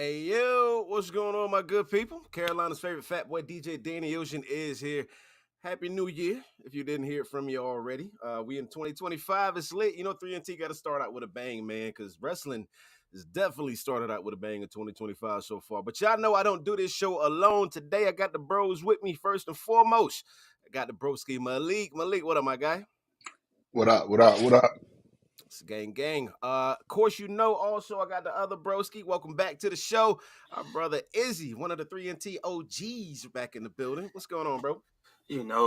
Hey yo, what's going on, my good people? Carolina's favorite fat boy DJ Danny Ocean is here. Happy New Year! If you didn't hear it from me already, we in 2025. It's lit. You know, 3NT got to start out with a bang, man, because wrestling has definitely started out with a bang in 2025 so far. But y'all know I don't do this show alone. Today I got the bros with me first and foremost. I got the broski Malik. Malik, what up, my guy? What up? What up? What up? It's gang gang. Of course, you know also I got the other broski. Welcome back to the show. Our brother Izzy, one of the 3NT OGs back in the building. What's going on, bro?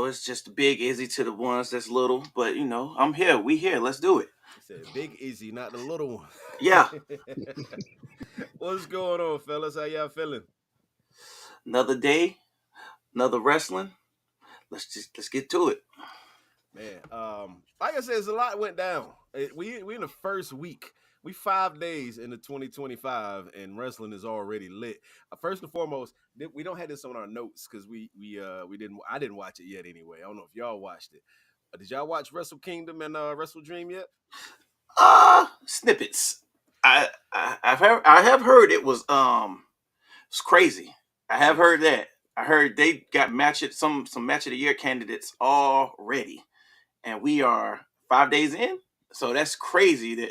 It's just a big Izzy to the ones that's little, but I'm here. We here. Let's do it. He said Big Izzy, not the little Yeah, one. What's going on, fellas? How y'all feeling? another day, another wrestling. Let's get to it. Man, like I said, there's a lot went down. We in the first week. We 5 days into 2025, and wrestling is already lit. First and foremost, we don't have this on our notes because we didn't. I didn't watch it yet anyway. I don't know if y'all watched it. Did y'all watch Wrestle Kingdom and Wrestle Dream yet? Snippets. I have heard it's crazy. I have Yeah. heard that. I heard they got some match of the year candidates already, and we are 5 days in. So that's crazy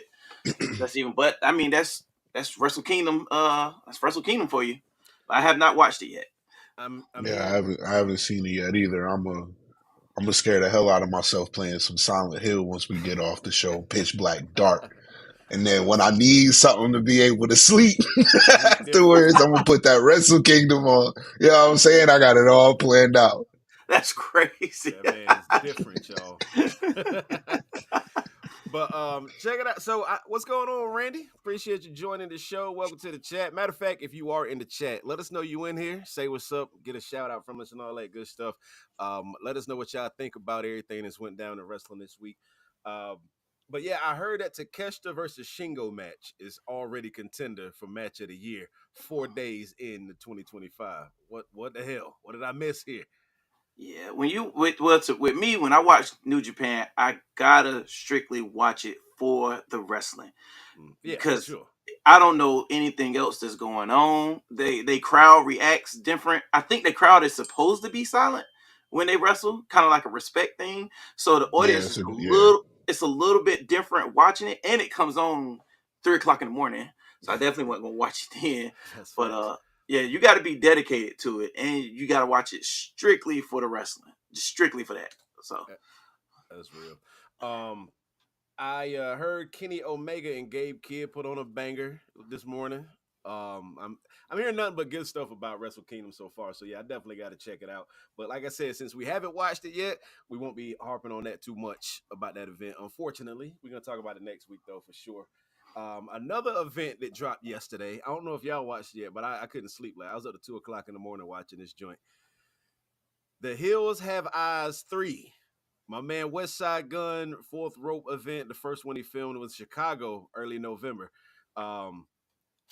that's even. But I mean that's Wrestle Kingdom. That's Wrestle Kingdom for you. I have not watched it yet. I'm Yeah, I hearing. haven't I haven't seen it yet either. I'm gonna scare the hell out of myself playing some Silent Hill once we get off the show, pitch black dark. And then when I need something to be able to sleep Hit different. afterwards, I'm gonna put that Wrestle Kingdom on. You know what I'm saying? I got it all planned out. That's crazy. That man is different, y'all. But check it out. So, what's going on, Randy? Appreciate you joining the show. Welcome to the chat. Matter of fact, if you are in the chat, let us know you in here. Say what's up. Get a shout out from us and all that good stuff. Let us know what y'all think about everything that's went down in wrestling this week. Um, but yeah, I heard that Takeshita versus Shingo match is already contender for match of the year. 4 days into 2025. What the hell? What did I miss here? Yeah, when you with me when I watch New Japan, I gotta strictly watch it for the wrestling Yeah, for because sure. I don't know anything else that's going on. They crowd reacts different. I think the crowd is supposed to be silent when they wrestle, kind of like a respect thing. So the Yeah, audience is so a yeah. little bit different watching it, and it comes on 3 o'clock in the morning. So I definitely wasn't gonna watch it then. That's But facts. yeah, you got to be dedicated to it, and you got to watch it strictly for the wrestling, just strictly for that. So That- That's real. Um, I heard Kenny Omega and Gabe Kidd put on a banger this morning. I'm hearing nothing but good stuff about Wrestle Kingdom so far. So yeah, I definitely got to check it out. But like I said, since we haven't watched it yet, we won't be harping on that too much about that event. Unfortunately, we're gonna talk about it next week though for sure. Another event that dropped yesterday. I don't know if y'all watched it yet, but I couldn't sleep. Like I was up to 2 o'clock in the morning watching this joint. The Hills Have Eyes 3. My man West Side Gun fourth rope event. The first one he filmed was Chicago early November. Um,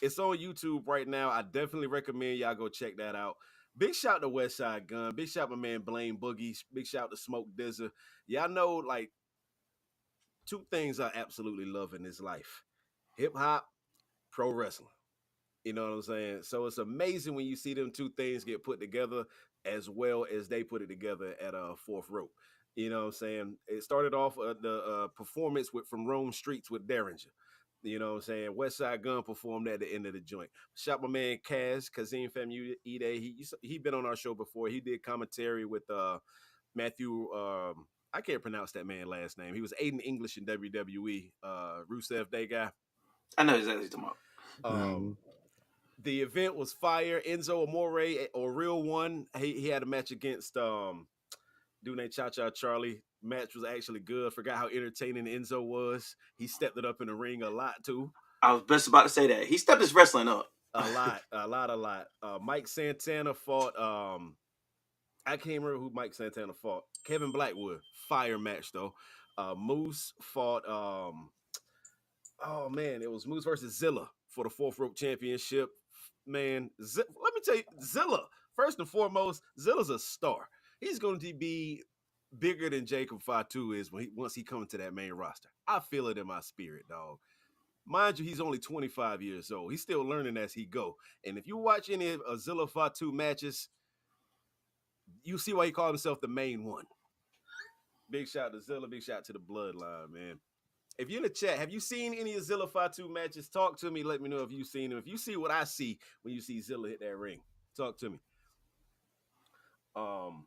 it's on YouTube right now. I definitely recommend y'all go check that out. Big shout to West Side Gun. Big shout to my man Blaine Boogie. Big shout to Smoke Dizzer. Y'all know like two things I absolutely love in this life: hip hop, pro wrestling. You know what I'm saying? So it's amazing when you see them two things get put together as well as they put it together at a fourth rope. You know what I'm saying? It started off the performance with from Rome Streets with Derringer. You know what I'm saying? West Side Gun performed at the end of the joint. Shot my man Kaz, Kazim Famuide. He been on our show before. He did commentary with Matthew. I can't pronounce that man last name. He was Aiden English in WWE. Rusev Day guy. I know exactly what you're talking about. Um, Mhm. the event was fire. Enzo Amore or real one. He had a match against dude named Cha Cha Charlie. Match was actually good. Forgot how entertaining Enzo was. He stepped it up in the ring a lot too. I was just about to say that he stepped his wrestling up. A lot, a lot, a lot. Mike Santana fought. I can't remember who Mike Santana fought. Kevin Blackwood. Fire match though. Moose fought. Oh man, it was Moose versus Zilla for the fourth rope championship. Man, let me tell you, Zilla. First and foremost, Zilla's a star. He's going to be bigger than Jacob Fatu is once he comes to that main roster. I feel it in my spirit, dog. Mind you, he's only 25 years old. He's still learning as he go. And if you watch any of Zilla Fatu matches, you see why he called himself the main one. Big shout to Zilla. Big shout to the bloodline, man. If you're in the chat, have you seen any of Zilla Fatu matches? Talk to me. Let me know if you've seen them. If you see what I see when you see Zilla hit that ring, talk to me. Um,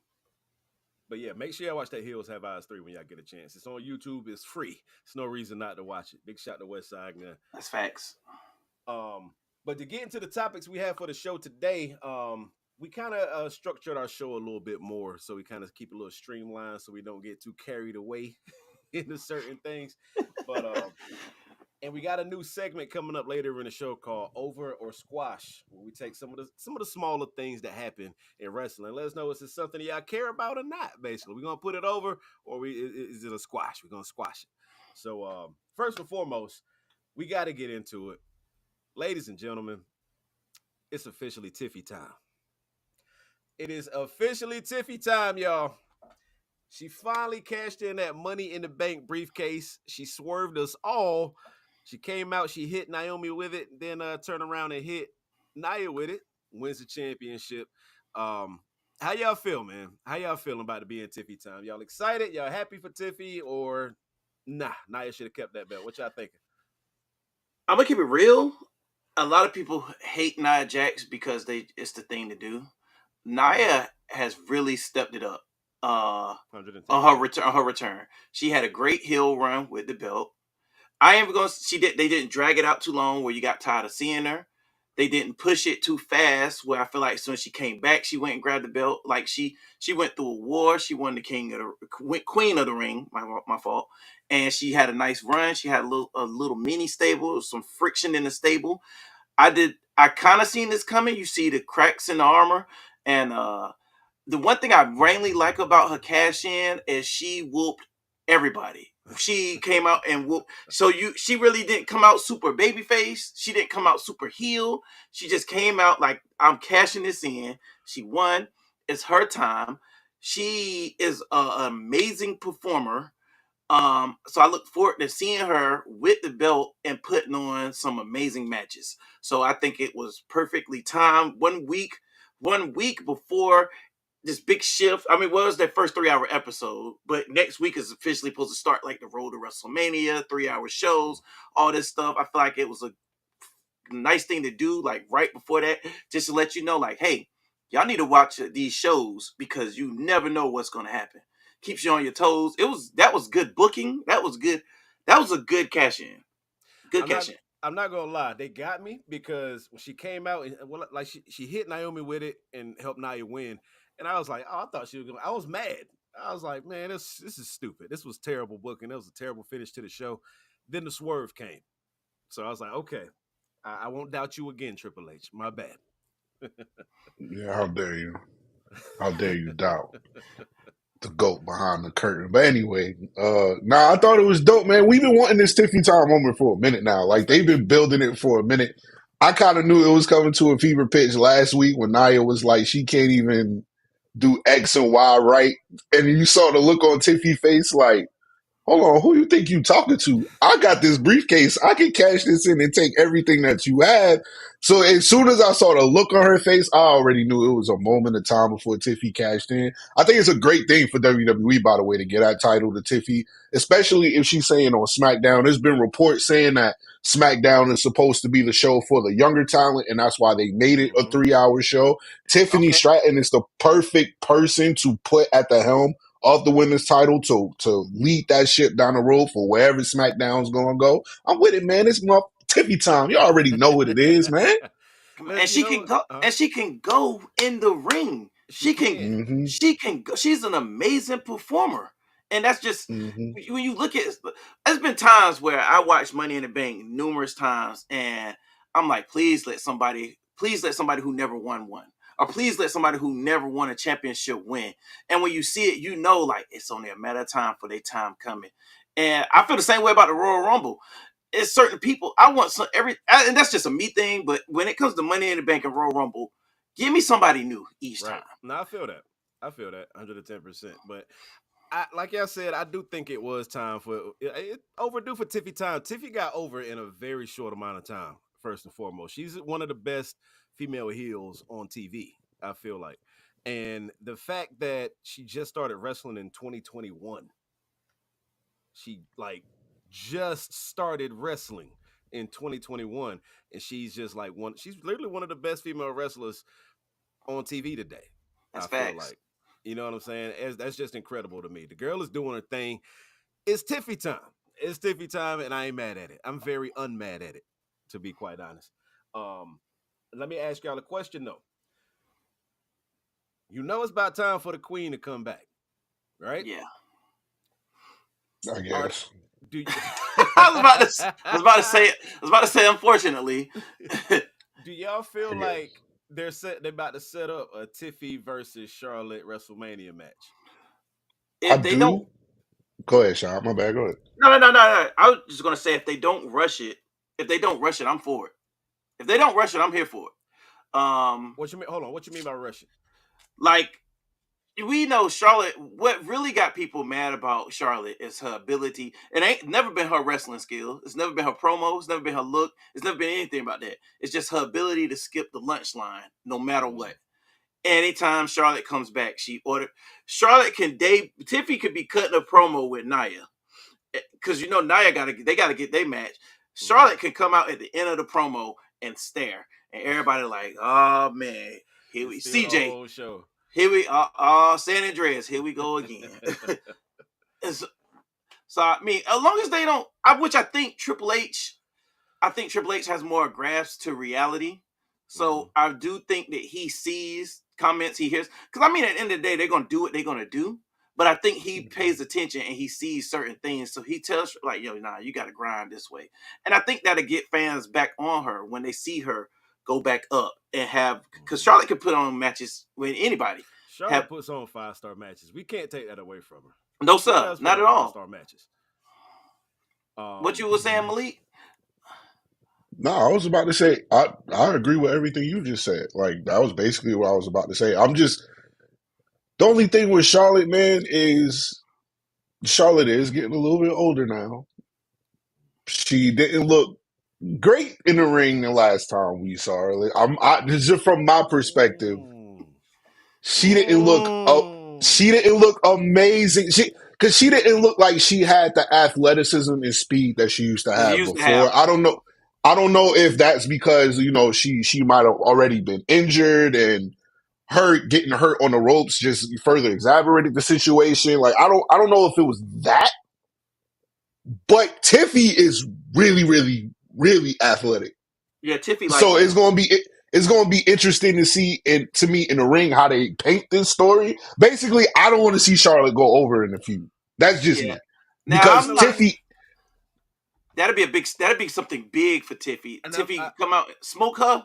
but yeah, make sure y'all watch that Hills Have Eyes 3 when y'all get a chance. It's on YouTube. It's free. There's no reason not to watch it. Big shout to West Side Gun. That's facts. Um, but to get into the topics we have for the show today, we kind of structured our show a little bit more, so we kind of keep a little streamlined, so we don't get too carried away into certain things. But and we got a new segment coming up later in the show called Over or Squash, where we take some of the smaller things that happen in wrestling. Let us know is it something y'all care about or not. Basically, we're gonna put it over, or is it a squash? We're gonna squash it. So first and foremost, we got to get into it. Ladies and gentlemen, it's officially Tiffy time. It is officially Tiffy time, y'all. She finally cashed in that Money in the Bank briefcase. She swerved us all. She came out, she hit Naomi with it, then turned around and hit Nia with it. Wins the championship. How y'all feel, man? How y'all feeling about it being Tiffy time? Y'all excited? Y'all happy for Tiffy, or nah? Nia should have kept that belt. What y'all thinking? I'm gonna keep it real. A lot of people hate Nia Jax because it's the thing to do. Nia has really stepped it up. On her return, she had a great heel run with the belt. I am going. She did. They didn't drag it out too long where you got tired of seeing her. They didn't push it too fast where I feel like as soon as she came back, she went and grabbed the belt. Like she went through a war. She won the queen of the ring. My fault. And she had a nice run. She had a little mini stable, some friction in the stable. I kind of seen this coming. You see the cracks in the armor, and the one thing I mainly like about her cash in is she whooped everybody. She came out and whooped. She really didn't come out super babyface. She didn't come out super heel. She just came out like, I'm cashing this in. She won. It's her time. She is an amazing performer. So I look forward to seeing her with the belt and putting on some amazing matches. So I think it was perfectly timed. 1 week before this big shift. I mean, well, it was that first 3 hour episode, but next week is officially supposed to start like the road to WrestleMania, 3 hour shows, all this stuff. I feel like it was a nice thing to do, like right before that, just to let you know, like, hey, y'all need to watch these shows because you never know what's going to happen. Keeps you on your toes. That was good booking. That was good. That was a good cash in. Good I'm not cash in. I'm not gonna lie, they got me because when she came out and well, like she hit Naomi with it and helped Nia win, and I was like, oh, I thought she was gonna. I was mad. I was like, man, this is stupid. This was terrible booking. That was a terrible finish to the show. Then the swerve came, so I was like, okay, I won't doubt you again, Triple H. My bad. Yeah, how dare you? How dare you doubt the goat behind the curtain? But anyway, I thought it was dope, man. We've been wanting this Tiffy time moment for a minute now. Like they've been building it for a minute. I kind of knew it was coming to a fever pitch last week when Nia was like, she can't even do X and Y right, and you saw the look on Tiffy's face, like, hold on, who you think you talking to? I got this briefcase. I can cash this in and take everything that you have. So as soon as I saw the look on her face, I already knew it was a moment of time before Tiffy cashed in. I think it's a great thing for WWE, by the way, to get that title to Tiffy, especially if she's saying on SmackDown. There's been reports saying that SmackDown is supposed to be the show for the younger talent, and that's why they made it a Mm-hmm. 3 hour show. Tiffany Okay. Stratton is the perfect person to put at the helm of the women's title to lead that ship down the road for wherever SmackDown's gonna go. I'm with it, man. It's my Tiffy time. You already know what it is, man. And You she know, can go and she can go in the ring. she can. Mm-hmm. She can go. She's an amazing performer. And that's just Mm-hmm. when you look at there's been times where I watched Money in the Bank numerous times and I'm like, please let somebody who never won one. Or please let somebody who never won a championship win. And when you see it, you know like it's only a matter of time for their time coming. And I feel the same way about the Royal Rumble. It's certain people I want and that's just a me thing. But when it comes to Money in the Bank and Royal Rumble, give me somebody new each time. Right. No, I feel that. I feel that 110%. But like I said, I do think it was time for it overdue for Tiffy time. Tiffy got over in a very short amount of time. First and foremost, she's one of the best female heels on TV. I feel like, and the fact that she just started wrestling in 2021, she like just started wrestling in 2021, and she's just like one. She's literally one of the best female wrestlers on TV today. That's I feel facts. like, you know what I'm saying? That's just incredible to me. The girl is doing her thing. It's Tiffy time. It's Tiffy time, and I ain't mad at it. I'm very unmad at it, to be quite honest. Um, Let me ask y'all a question though. You know it's about time for the queen to come back, right? Yeah. I Are guess. do you, I was about to say, unfortunately. do y'all I feel guess. like they're about to set up a Tiffy versus Charlotte WrestleMania match? I If they don't, do. Go ahead, Sean. My bad. Go ahead. no. I was just gonna say if they don't rush it, I'm for it. If they don't rush it, I'm here for it. What you mean? Hold on. What you mean by rushing? Like we know Charlotte. What really got people mad about Charlotte is her ability. It ain't never been her wrestling skill. It's never been her promo. It's never been her look. It's never been anything about that. It's just her ability to skip the lunch line no matter Mm. what. Anytime Charlotte comes back, Charlotte can Tiffy could be cutting a promo with Nia. Because Nia gotta get their match. Mm. Charlotte can come out at the end of the promo and stare. And everybody like, oh man, here And we steal the CJ. whole show. Here we San Andreas. Here we go again. so, so I mean, as long as they don't, which I think I think Triple H has more grasp to reality. So I do think that he sees comments he hears. Because I mean, at the end of the day, they're gonna do what they're gonna do. But I think he pays attention and he sees certain things. So he tells like, yo, nah, you gotta grind this way. And I think that'll get fans back on her when they see her go back up and have because Charlotte can put on matches with anybody. Charlotte Have puts on 5-star matches. We can't take that away from her. no She sir, does put not on at all. 5-star matches. What you Um, were saying, Malik? No, I was about to say I agree with everything you just said. Like that was basically what I was about to say. I'm just the only thing with Charlotte, man, is Charlotte is getting a little bit older now. She didn't look great in the ring the last time we saw her. Like, just from my perspective, mm, she didn't look. She mm. didn't look amazing. Because she didn't look like she had the athleticism and speed that she used to Because you have used to have. before. I don't know. I don't know if that's because she might have already been injured and getting hurt on the ropes just further exaggerated the situation. Like I don't know if it was that, but Tiffy is really, really, really athletic. Yeah, Tiffy like So that. it's gonna be interesting to see to me in the ring how they paint this story. Basically, I don't want to see Charlotte go over in the feud. That's just Yeah. me Now because I'm like, Tiffy. that'd be something big for Tiffy. And Tiffy come out, smoke her.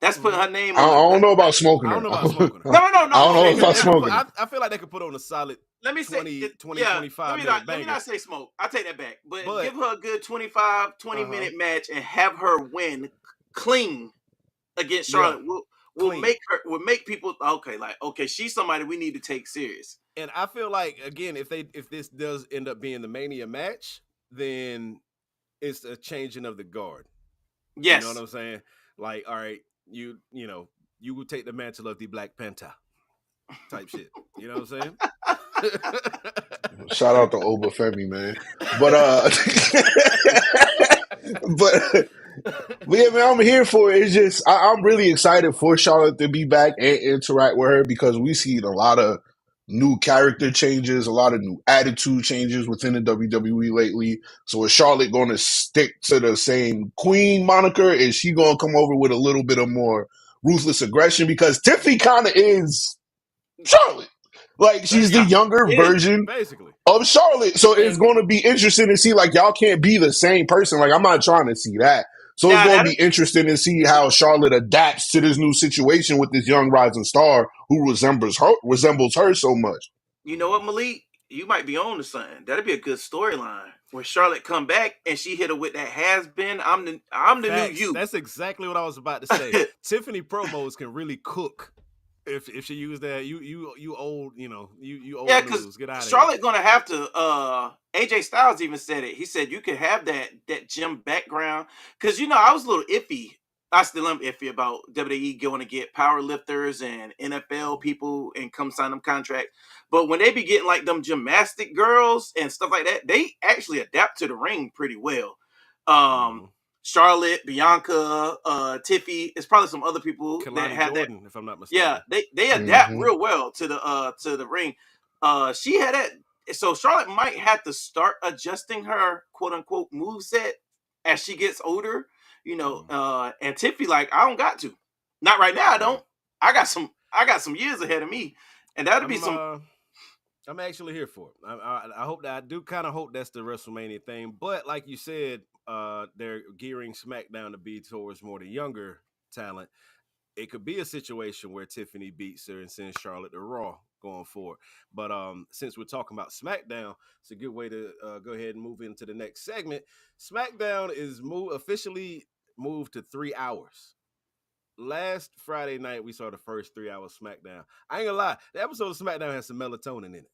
That's putting mhm. her name I on the. don't That, know about smoking I don't her. know I about smoking her. don't know Okay. about They could smoking put. her. I feel like they could put on a solid Let me say, 20, 20, yeah. 25 minute Let me banger. not say smoke. I take that back. But But give her a good 25, 20 uh-huh. minute match and have her win clean against Yeah, Charlotte. Will clean. make people okay. Like okay, she's somebody we need to take serious. And I feel like again, if this does end up being the Mania match, then it's a changing of the guard. You know what Yes. I'm saying? Like, all right, you will take the mantle of the Black Panther type shit. You know what I'm saying? Shout out to Obafemi, man. But but But yeah, man, I'm here for it. It's just I'm really excited for Charlotte to be back and interact with her because we see a lot of new character changes, a lot of new attitude changes within the WWE lately. So is Charlotte going to stick to the same Queen moniker? Is she going to come over with a little bit of more ruthless aggression? Because Tiffany kind of is Charlotte. Like she's the Yeah. basically, younger Yeah. version basically. of Charlotte. So it's And going to be interesting to see, like, y'all can't be the same person. Like, I'm not trying to see that. So it's Now going to that be interesting to see how Charlotte adapts to this new situation with this young rising star who resembles her so much. you know what, Malik, you might be on to something. That'd be a good storyline where Charlotte come back and she hit her with that has been. I'm the new facts. you. That's exactly what I was about to say. Tiffany promos can really cook. If she used that, you old, you Yeah, old because news. Get out of here. Charlotte gonna have to. AJ Styles even said it. He said you could have that gym background because I was a little iffy. I still am iffy about WWE going to get power lifters and NFL people and come sign them contracts. But when they be getting like them gymnastic girls and stuff like that, they actually adapt to the ring pretty well. Um, Mm-hmm. Charlotte, Bianca, Tiffy, it's probably some other people that Kalani have that. Jordan, if I'm not Yeah, mistaken. they adapt Hmm. real well to the ring. She had that, so Charlotte might have to start adjusting her quote unquote move set as she gets older. Mm. And Tiffy like I don't got to, not right now. I Yeah. don't. I got some years ahead of me, and that'll be I'm some. uh I'm actually here for it. I hope that I do kind of hope that's the WrestleMania thing. But like you said, they're gearing SmackDown to be towards more the younger talent. It could be a situation where Tiffany beats her and sends Charlotte to Raw going forward. But since we're talking about SmackDown, it's a good way to go ahead and move into the next segment. SmackDown is officially moved to 3 hours. Last Friday night, we saw the first 3 hour SmackDown. I ain't gonna lie, the episode of SmackDown has some melatonin in it.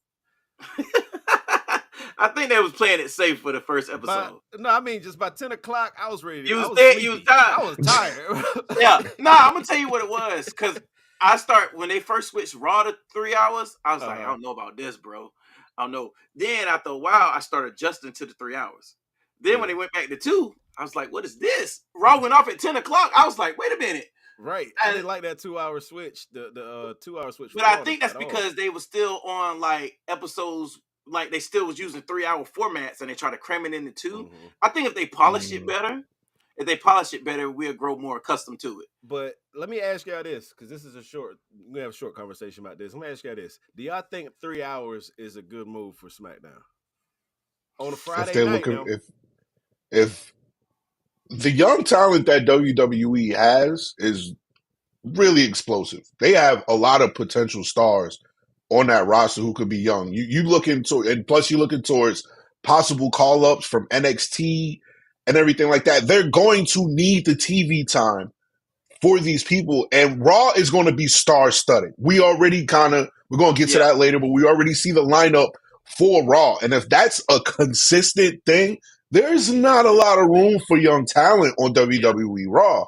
I think they was playing it safe for the first But episode. no, I mean just by 10 o'clock, I was ready. You I was was there. You was sleepy. tired. I was tired. Yeah, nah, I'm gonna tell you what it was because I start when they first switched Raw to 3 hours. I was like, I uh-huh. don't know about this, bro. I don't know. Then after a while, I started adjusting to the 3 hours. Then when Yeah, they went back to two, I was like, what is this? Raw went off at 10 o'clock. I was like, wait a minute. right. I And didn't like that 2 hour switch. The 2 hour switch but from I Raw think that's at all. because they were still on like episodes, like they still was using 3 hour formats and they try to cram it into two. Mm-hmm. I think if they polish it better, we'll grow more accustomed to it. But let me ask y'all this, because this is we have a short conversation about this. Let me ask y'all this: do y'all think 3 hours is a good move for SmackDown on a If Friday they're night? looking, Now, if the young talent that WWE has is really explosive. They have a lot of potential stars on that roster who could be young. You looking to, and plus you looking towards possible call ups from NXT and everything like that. They're going to need the TV time for these people, and Raw is going to be star studded. We're going to get to Yeah, that later, but we already see the lineup for Raw, and if that's a consistent thing, there's not a lot of room for young talent on yeah. WWE Raw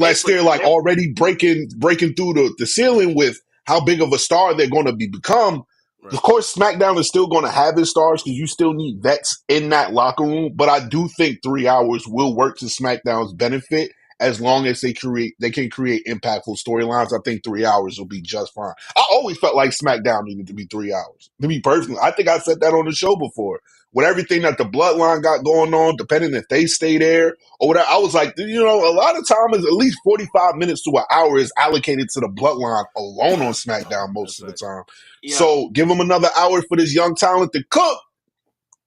They unless put they're like they already breaking through the ceiling with how big of a star they're going to become. Of right? course, SmackDown is still going to have its stars because you still need vets in that locker room. But I do think 3 hours will work to SmackDown's benefit as long as they can create impactful storylines. I think 3 hours will be just fine. I always felt like SmackDown needed to be 3 hours. To me personally, I think I said that on the show before. With everything that the Bloodline got going on, depending if they stay there or whatever, I was like, a lot of time is at least 45 minutes to an hour is allocated to the Bloodline alone on SmackDown most That's of the facts. time. yeah. So give them another hour for this young talent to cook.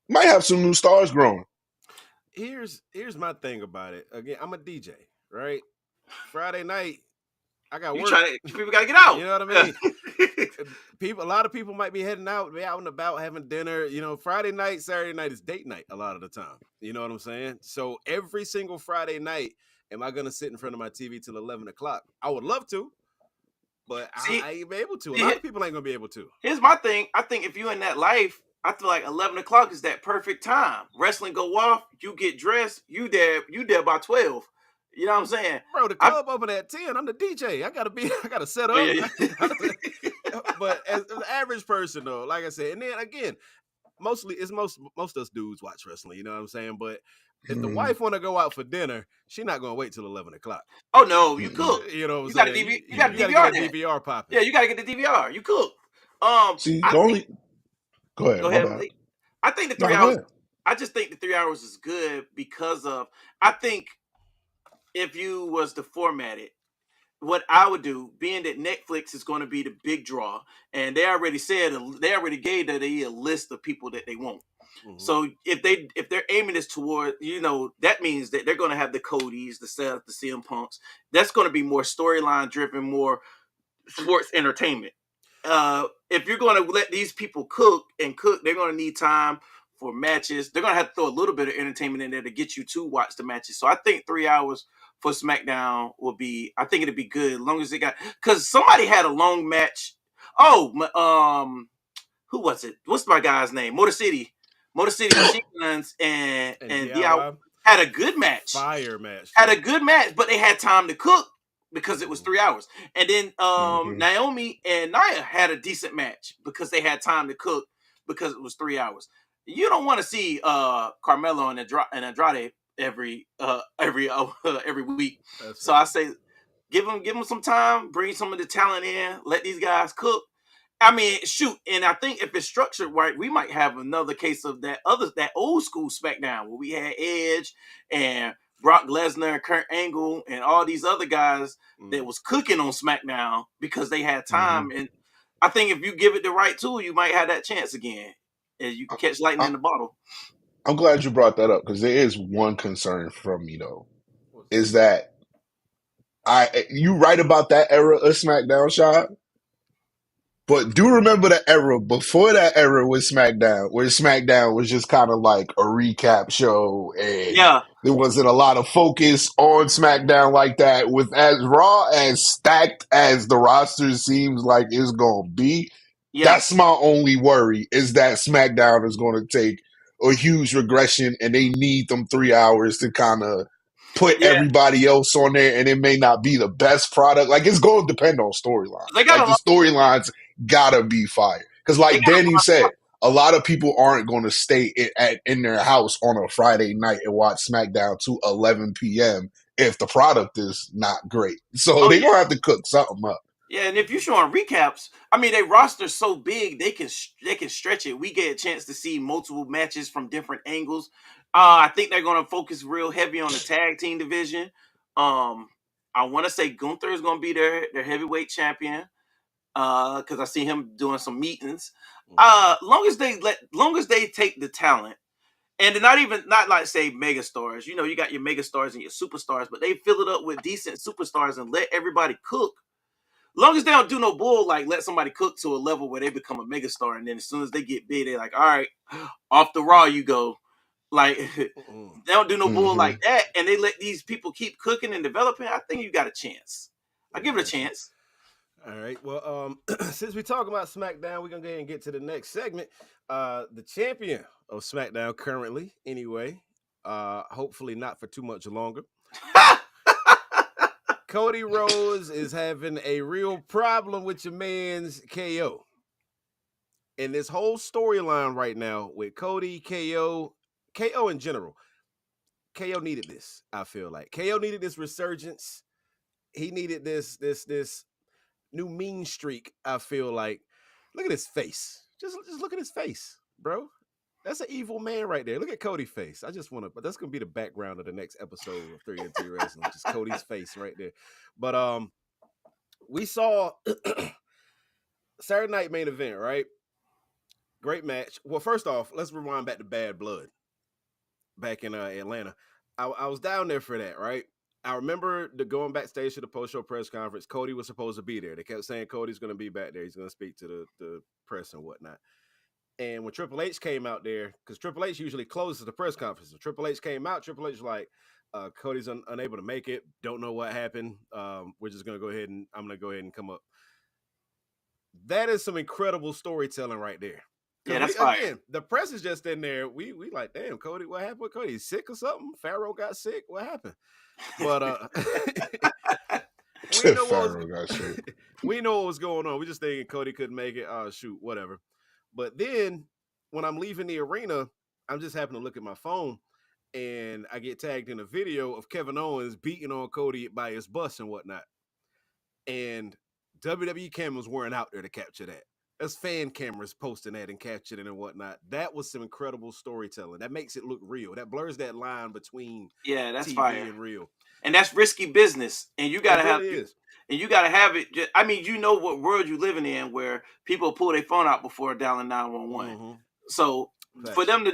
Might have some new stars growing. Here's my thing about it. Again, I'm a DJ, right? Friday night, I got You work. try to people gotta get You out. know what I Yeah. mean? A lot of people might be heading out, be out and about, having dinner. Friday night, Saturday night is date night a lot of the time. You know what I'm saying? So every single Friday night, am I gonna sit in front of my TV till 11 o'clock? I would love to, but See, I ain't be able to. A lot see, of people ain't gonna be able to. here's my thing. I think if you're in that life, I feel like 11 o'clock is that perfect time. Wrestling go off, you get dressed, you there by 12. You know what I'm saying? Bro, the I club open at 10. I'm the DJ. I gotta set oh up. yeah, yeah. But as an average person though, like I said, and then again, mostly it's most of us dudes watch wrestling, you know what I'm saying? But if the Mm, wife want to go out for dinner, she not gonna wait till 11 o'clock. Oh no, you mm-mm, cook. You know what I'm You got to saying? DV, you got You to got to get DVR that that. DVR popping. Yeah, you got to get the DVR. You cook. See, I the think. only go ahead, Go my ahead, bad. Malik. I think the three No, go hours. ahead. I just think the 3 hours is good because of. I think if you was to format it, what I would do, being that Netflix is going to be the big draw, and they already gave that a list of people that they want. Hmm. So if they're aiming this toward, that means that they're going to have the Codys, the Seth, the CM Punks. That's going to be more storyline driven, more sports entertainment. If you're going to let these people cook, they're going to need time for matches. They're going to have to throw a little bit of entertainment in there to get you to watch the matches. So I think 3 hours for SmackDown will be. I think it'd be good as long as it got because somebody had a long match. Oh, who was it? What's my guy's name? Motor City Machine Guns and DIY DIY had a good match. fire match. Had Too. a good match, but they had time to cook because it was 3 hours. And then Mhm. Naomi and Nia had a decent match because they had time to cook because it was 3 hours. You don't want to see Carmelo and Andrade every week. That's So right. I say give them some time, bring some of the talent in, let these guys cook. I mean, shoot, and I think if it's structured right, we might have another case of that old school SmackDown where we had Edge and Brock Lesnar and Kurt Angle and all these other guys that was cooking on SmackDown because they had time. Mhm. And I think if you give it the right tool, you might have that chance again, and you can catch lightning I, in the bottle. I'm glad you brought that up because there is one concern from me though, What's that? is that you right about that era of SmackDown, shot. But do remember the era before that era with SmackDown, where SmackDown was just kind of like a recap show and Yeah, there wasn't a lot of focus on SmackDown like that. With as raw as stacked as the roster seems like it's going to be, yeah, that's my only worry is that SmackDown is going to take a huge regression and they need them 3 hours to kind of put yeah. everybody else on there and it may not be the best product. Like it's going to depend on storylines. They got Like a the lot. storylines gotta be fire. Because They like got a Danny lot. said, a lot of people aren't going to stay in their house on a Friday night and watch SmackDown to 11 p.m. if the product is not great. So Oh they're yeah. going to have to cook something up. Yeah, and if you're showing recaps, I mean, they roster so big they can stretch it. We get a chance to see multiple matches from different angles. I think they're going to focus real heavy on the tag team division. I want to say Gunther is going to be their heavyweight champion because I see him doing some meetings. Long as they take the talent. And they're not like say megastars. You know, you got your megastars and your superstars, but they fill it up with decent superstars and let everybody cook long as they don't do no bull, like let somebody cook to a level where they become a megastar, and then as soon as they get big, they're like, all right, off the raw you go. Like they don't do no bull Mm-hmm. like that, and they let these people keep cooking and developing. I think you got a chance. I I give it a got you. chance. All right. Well, since we talk about SmackDown, we're gonna go ahead and get to the next segment. The champion of SmackDown currently, anyway. Hopefully not for too much longer. Cody Rhodes is having a real problem with your man's KO. And this whole storyline right now with Cody, KO in general. KO needed this, I feel like. KO needed this resurgence. He needed this new mean streak, I feel like. Look at his face. Just look at his face, bro. That's an evil man right there. Look at Cody's face. I just want to, but that's gonna be the background of the next episode of 3 and 2 Wrestling. Just Cody's face right there. But we saw Saturday night main event, right? Great match. Well, first off, let's rewind back to Bad Blood back in Atlanta. I was down there for that, right? I remember going backstage to the post-show press conference. Cody was supposed to be there. They kept saying Cody's going to be back there. He's going to speak to the press and whatnot. And when Triple H came out there, because Triple H usually closes the press conference. When Triple H came out, Triple H was like, Cody's unable to make it. Don't know what happened. We're just going to go ahead and I'm going to go ahead and come up. That is some incredible storytelling right there. Yeah, Because that's we fire. again, the press is just in there. We like, damn, Cody, what happened with Cody? He's sick or something? Pharaoh got sick. What happened? But we know what was Pharaoh got shit. we know what was going on. We just thinking Cody couldn't make it. Oh shoot, whatever. But then when I'm leaving the arena, I'm just happening to look at my phone and I get tagged in a video of Kevin Owens beating on Cody by his bus and whatnot. And WWE cameras weren't out there to capture that. There's fan cameras posting that and capturing it and whatnot. That was some incredible storytelling. That makes it look real. That blurs that line between Yeah, that's TV fire. and real. And that's risky business. And you It gotta have really is. and you gotta have it. I mean, you know what world you're living in where people pull their phone out before dialing 911. Mm-hmm. So for Facts. them to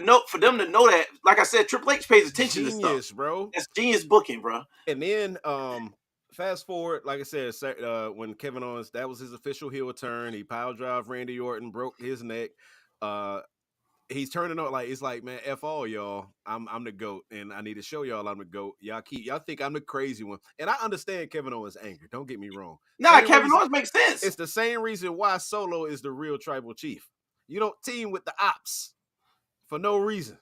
know that, like I said, Triple H pays attention to stuff. Genius, bro. That's genius booking, bro. And then fast forward, like I said, when Kevin Owens, that was his official heel turn. He pile drive Randy Orton, broke his neck. he's turning on like it's like, man, F all y'all. I'm the GOAT, and I need to show y'all I'm the GOAT. Y'all think I'm the crazy one. And I understand Kevin Owens' anger. Don't get me wrong. Nah, Same Kevin reason Owens makes sense. it's the same reason why Solo is the real tribal chief. You don't team with the ops for no reason.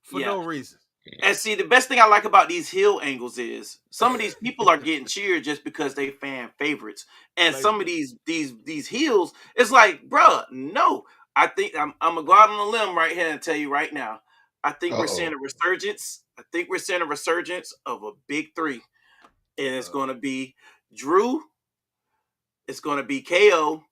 For Yeah. no reason. And see, the best thing I like about these heel angles is some of these people are getting cheered just because they fan favorites, and some of these heels, it's like, bruh, no. I think I'm gonna go out on a limb right here and tell you right now. I think we're seeing a resurgence. I think we're seeing a resurgence of a big three, and it's going to be Drew, it's going to be KO,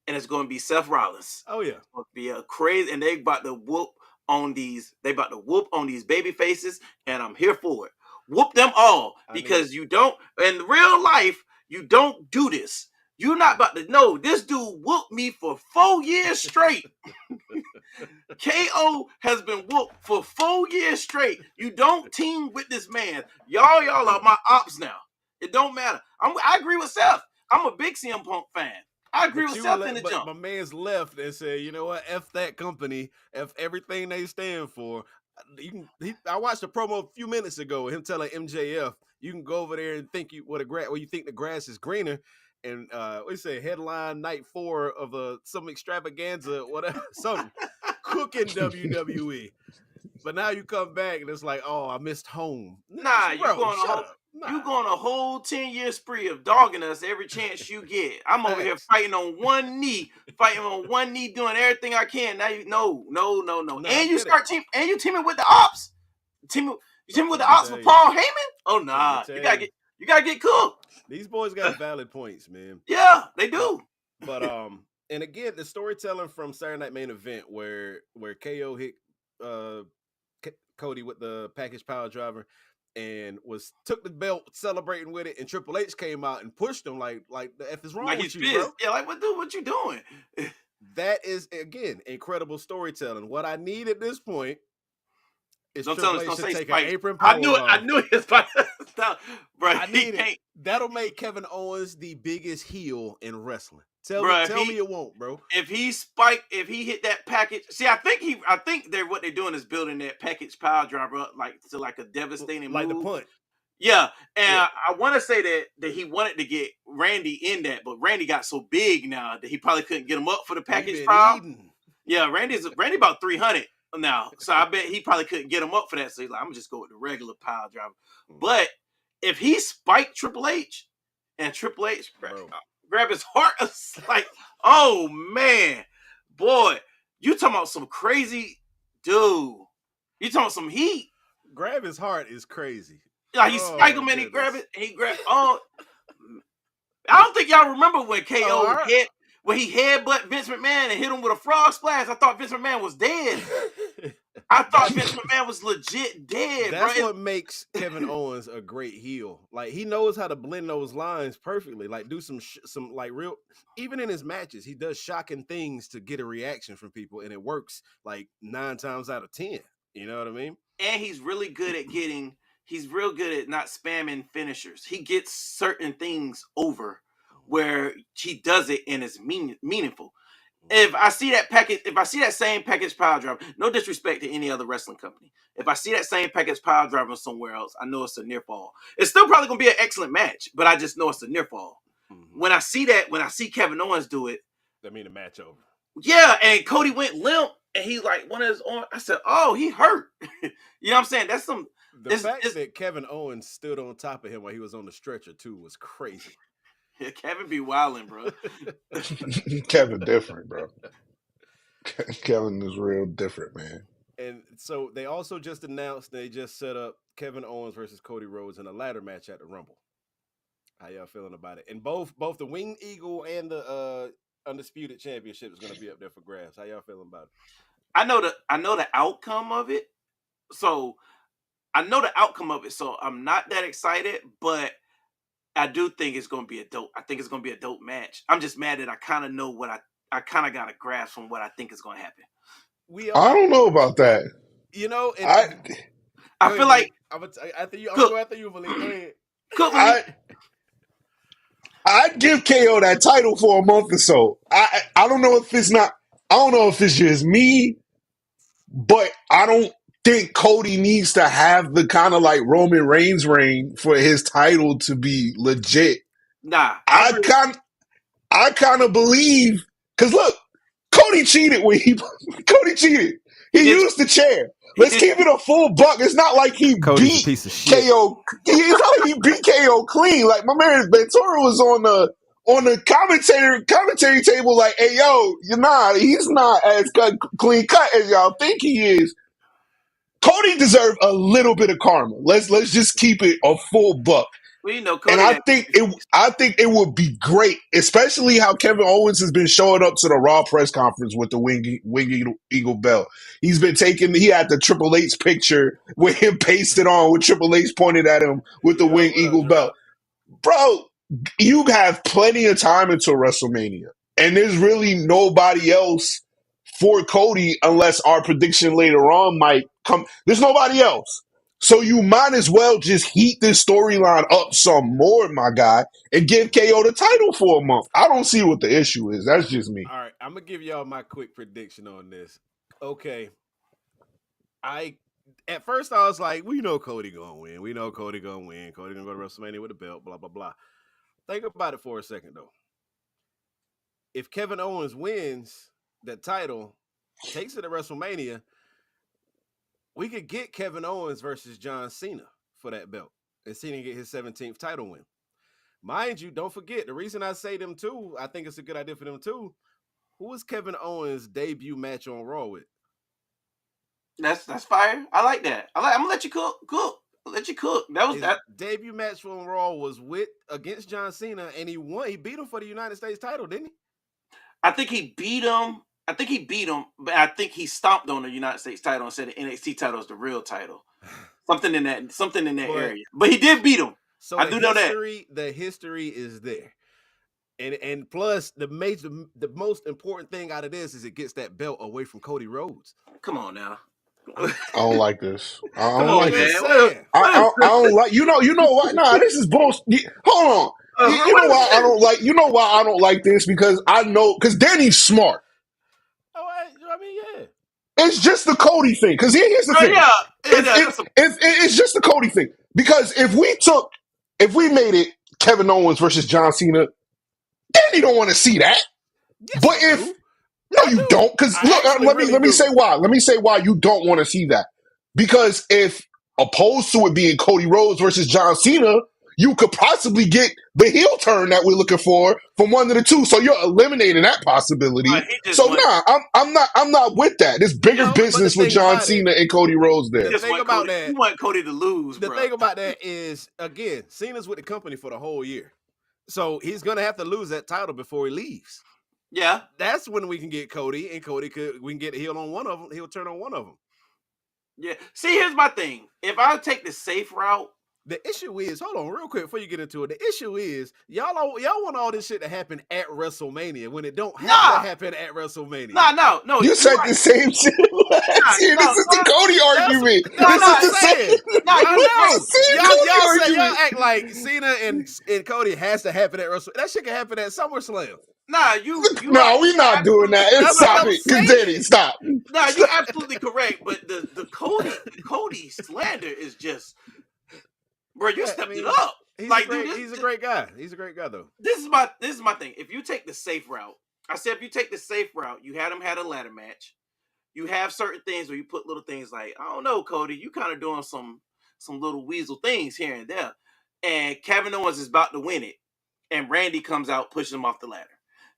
and it's going to be Seth Rollins. Oh yeah, it's going to be a crazy, and they about to whoop on these. They about to whoop on these baby faces, and I'm here for it. Whoop them all because you don't in real life. You don't do this. You're not about to know this dude whooped me for 4 years straight. KO has been whooped for 4 years straight. You don't team with this man. Y'all are my ops now. It don't matter. I agree with Seth. I'm a big CM Punk fan. I agree with Seth in the jump. My man's left and said, you know what? F that company. F everything they stand for. I watched a promo a few minutes ago. Him telling MJF, you can go over there and think you think the grass is greener. And what do you say? Headline night 4 of some extravaganza, whatever, something cooking WWE. But now you come back and it's like, oh, I missed home. Nah, you going a whole 10-year spree of dogging us every chance you get. I'm over here fighting on one knee, doing everything I can. Now no. And you teaming with the ops. You teaming with the ops with Paul Heyman? Oh nah, you gotta get cooked. These boys got valid points, man. Yeah, they do. But and again, the storytelling from Saturday Night Main Event where KO hit Cody with the package power driver and took the belt celebrating with it, and Triple H came out and pushed him like the F is wrong with you, pissed. Bro. Yeah, like what you doing? That is again incredible storytelling. What I need at this point is Triple H to take an apron power. I knew he was about to stop. Bro, I need it. That'll make Kevin Owens the biggest heel in wrestling. Tell me it won't, bro. If he hit that package, see, I think what they're doing is building that package power driver up to a devastating like move. The punt. Yeah, and I want to say that he wanted to get Randy in that, but Randy got so big now that he probably couldn't get him up for the package power. Yeah, Randy about 300 now, so I bet he probably couldn't get him up for that. So he's like, I'm gonna just go with the regular power driver. But if he spiked Triple H and Triple H grab his heart, it's like, oh man, boy, you talking about some crazy dude. You talking about some heat. Grab his heart is crazy. Like he spiked him and he grabbed it. He grabbed. Oh, I don't think y'all remember when KO when he headbutt Vince McMahon and hit him with a frog splash. I thought Vince McMahon was dead. I thought Vince McMahon was legit dead. That's what makes Kevin Owens a great heel. Like he knows how to blend those lines perfectly. Like do some like real. Even in his matches, he does shocking things to get a reaction from people, and it works like 9 times out of 10. You know what I mean? And he's really good at getting. He's real good at not spamming finishers. He gets certain things over where he does it and it's meaningful. If I see that same package power driver, no disrespect to any other wrestling company. If I see that same package power driver somewhere else, I know it's a near fall. It's still probably gonna be an excellent match, but I just know it's a near fall. Mm-hmm. When I see Kevin Owens do it, that mean the match over. Yeah, and Cody went limp and he like one of his arms. I said, "Oh, he hurt." You know what I'm saying? That's some. The fact that Kevin Owens stood on top of him while he was on the stretcher too was crazy. Yeah, Kevin be wilding, bro. Kevin different, bro. Kevin is real different, man. And so they also just announced they just set up Kevin Owens versus Cody Rhodes in a ladder match at the Rumble. How y'all feeling about it? And both the Winged Eagle and the Undisputed Championship is going to be up there for grabs. How y'all feeling about it? I know the outcome of it. So I'm not that excited, but I do think it's going to be a dope. I think it's going to be a dope match. I'm just mad that I kind of know what I kind of got a grasp from what I think is going to happen. I don't know about that. You know, I feel like after you, Malik. I'd give KO that title for a month or so. I don't know if it's just me but I don't think Cody needs to have the kind of like Roman Reigns reign for his title to be legit. Nah, I I agree. kind I kind of believe because look, Cody cheated when he Cody cheated. He He did. used the chair. He Let's did. keep it a full buck. It's not like he Cody's a beat piece of shit. KO. It's not like he beat KO clean. Like my man Ventura was on the commentary table. Like, hey yo, you're not. He's not as clean cut as y'all think he is. Cody deserved a little bit of karma. Let's just keep it a full buck. Well, you know, And Cody had. I think it would be great, especially how Kevin Owens has been showing up to the Raw press conference with the Wing Eagle belt. He had the Triple H picture with him pasted on with Triple H pointed at him with the Yo, Wing what up, Eagle belt. Drop? Bro, you have plenty of time until WrestleMania. And there's really nobody else for Cody unless our prediction later on might come. There's nobody else. So you might as well just heat this storyline up some more, my guy, and give KO the title for a month. I don't see what the issue is. That's just me. All right, I'm gonna give y'all my quick prediction on this. Okay, I at first I was like, we know Cody gonna win. We know Cody gonna win. Cody gonna go to WrestleMania with a belt. Blah blah blah. Think about it for a second though. If Kevin Owens wins the title, takes it to WrestleMania, we could get Kevin Owens versus John Cena for that belt, and Cena get his 17th title win. Mind you, don't forget the reason I say them too. I think it's a good idea for them too. Who was Kevin Owens' debut match on Raw with? That's fire. I like that. I'm gonna let you cook. I'll let you cook. That was His that. debut match on Raw was with against John Cena, and he won. He beat him for the United States title, didn't he? I think he beat him. I think he beat him, but I think he stomped on the United States title and said the NXT title is the real title. Something in that But area. But he did beat him. so I do know that. the history is there. And plus the most important thing out of this is it gets that belt away from Cody Rhodes. Come on now. I don't like this. I Come don't on, like I'm it. just man. saying. I don't like you know what? Nah, this is bullshit. Hold on. You know What why is I this? don't like this because I know because Danny's smart. Oh, I mean, yeah. It's just the Cody thing. Because here's the Oh thing. yeah, that's a, It's just the Cody thing. Because if we made it Kevin Owens versus John Cena, Danny don't want to see that. Yes, But I if do. no, I you do. don't. Because I look, actually really let me say do. why. Let me say why you don't want to see that. Because if opposed to it being Cody Rhodes versus John Cena, you could possibly get the heel turn that we're looking for from one of the two. So you're eliminating that possibility. he just So want nah, I'm not with that. There's bigger But the business with thing John about it, Cena and Cody Rhodes he there. the just thing want about Cody. He that, want Cody to lose, the bro. thing about that is, again, Cena's with the company for the whole year, so he's gonna have to lose that title before he leaves. Yeah. That's when we can get Cody, and we can get a heel on one of them. He'll turn on one of them. Yeah. See, here's my thing. If I take the safe route, The issue is, hold on, real quick before you get into it. The issue is, y'all want all this shit to happen at WrestleMania when it don't have to nah, happen at WrestleMania. no, You you're said right. the same shit last year. No, This is the Cody That's argument. that's This what is I'm the saying. same. you I This right. is know. the same Y'all Cody say y'all argument. act like Cena and Cody has to happen at WrestleMania. That shit can happen at SummerSlam. Nah, you right. No, we're You're not doing absolutely that. And That's correct. what stop I'm it. Cause Danny, saying. stop. No, you're absolutely correct. But the Cody slander is just, bro. You Yeah, I stepped it mean, up. Like, dude, he's a great guy. He's a great guy though. this is my thing. If you take the safe route, I said if you take the safe route, you had a ladder match. You have certain things where you put little things like, I don't know, Cody, you kind of doing some little weasel things here and there. And Kevin Owens is about to win it, and Randy comes out, pushing him off the ladder.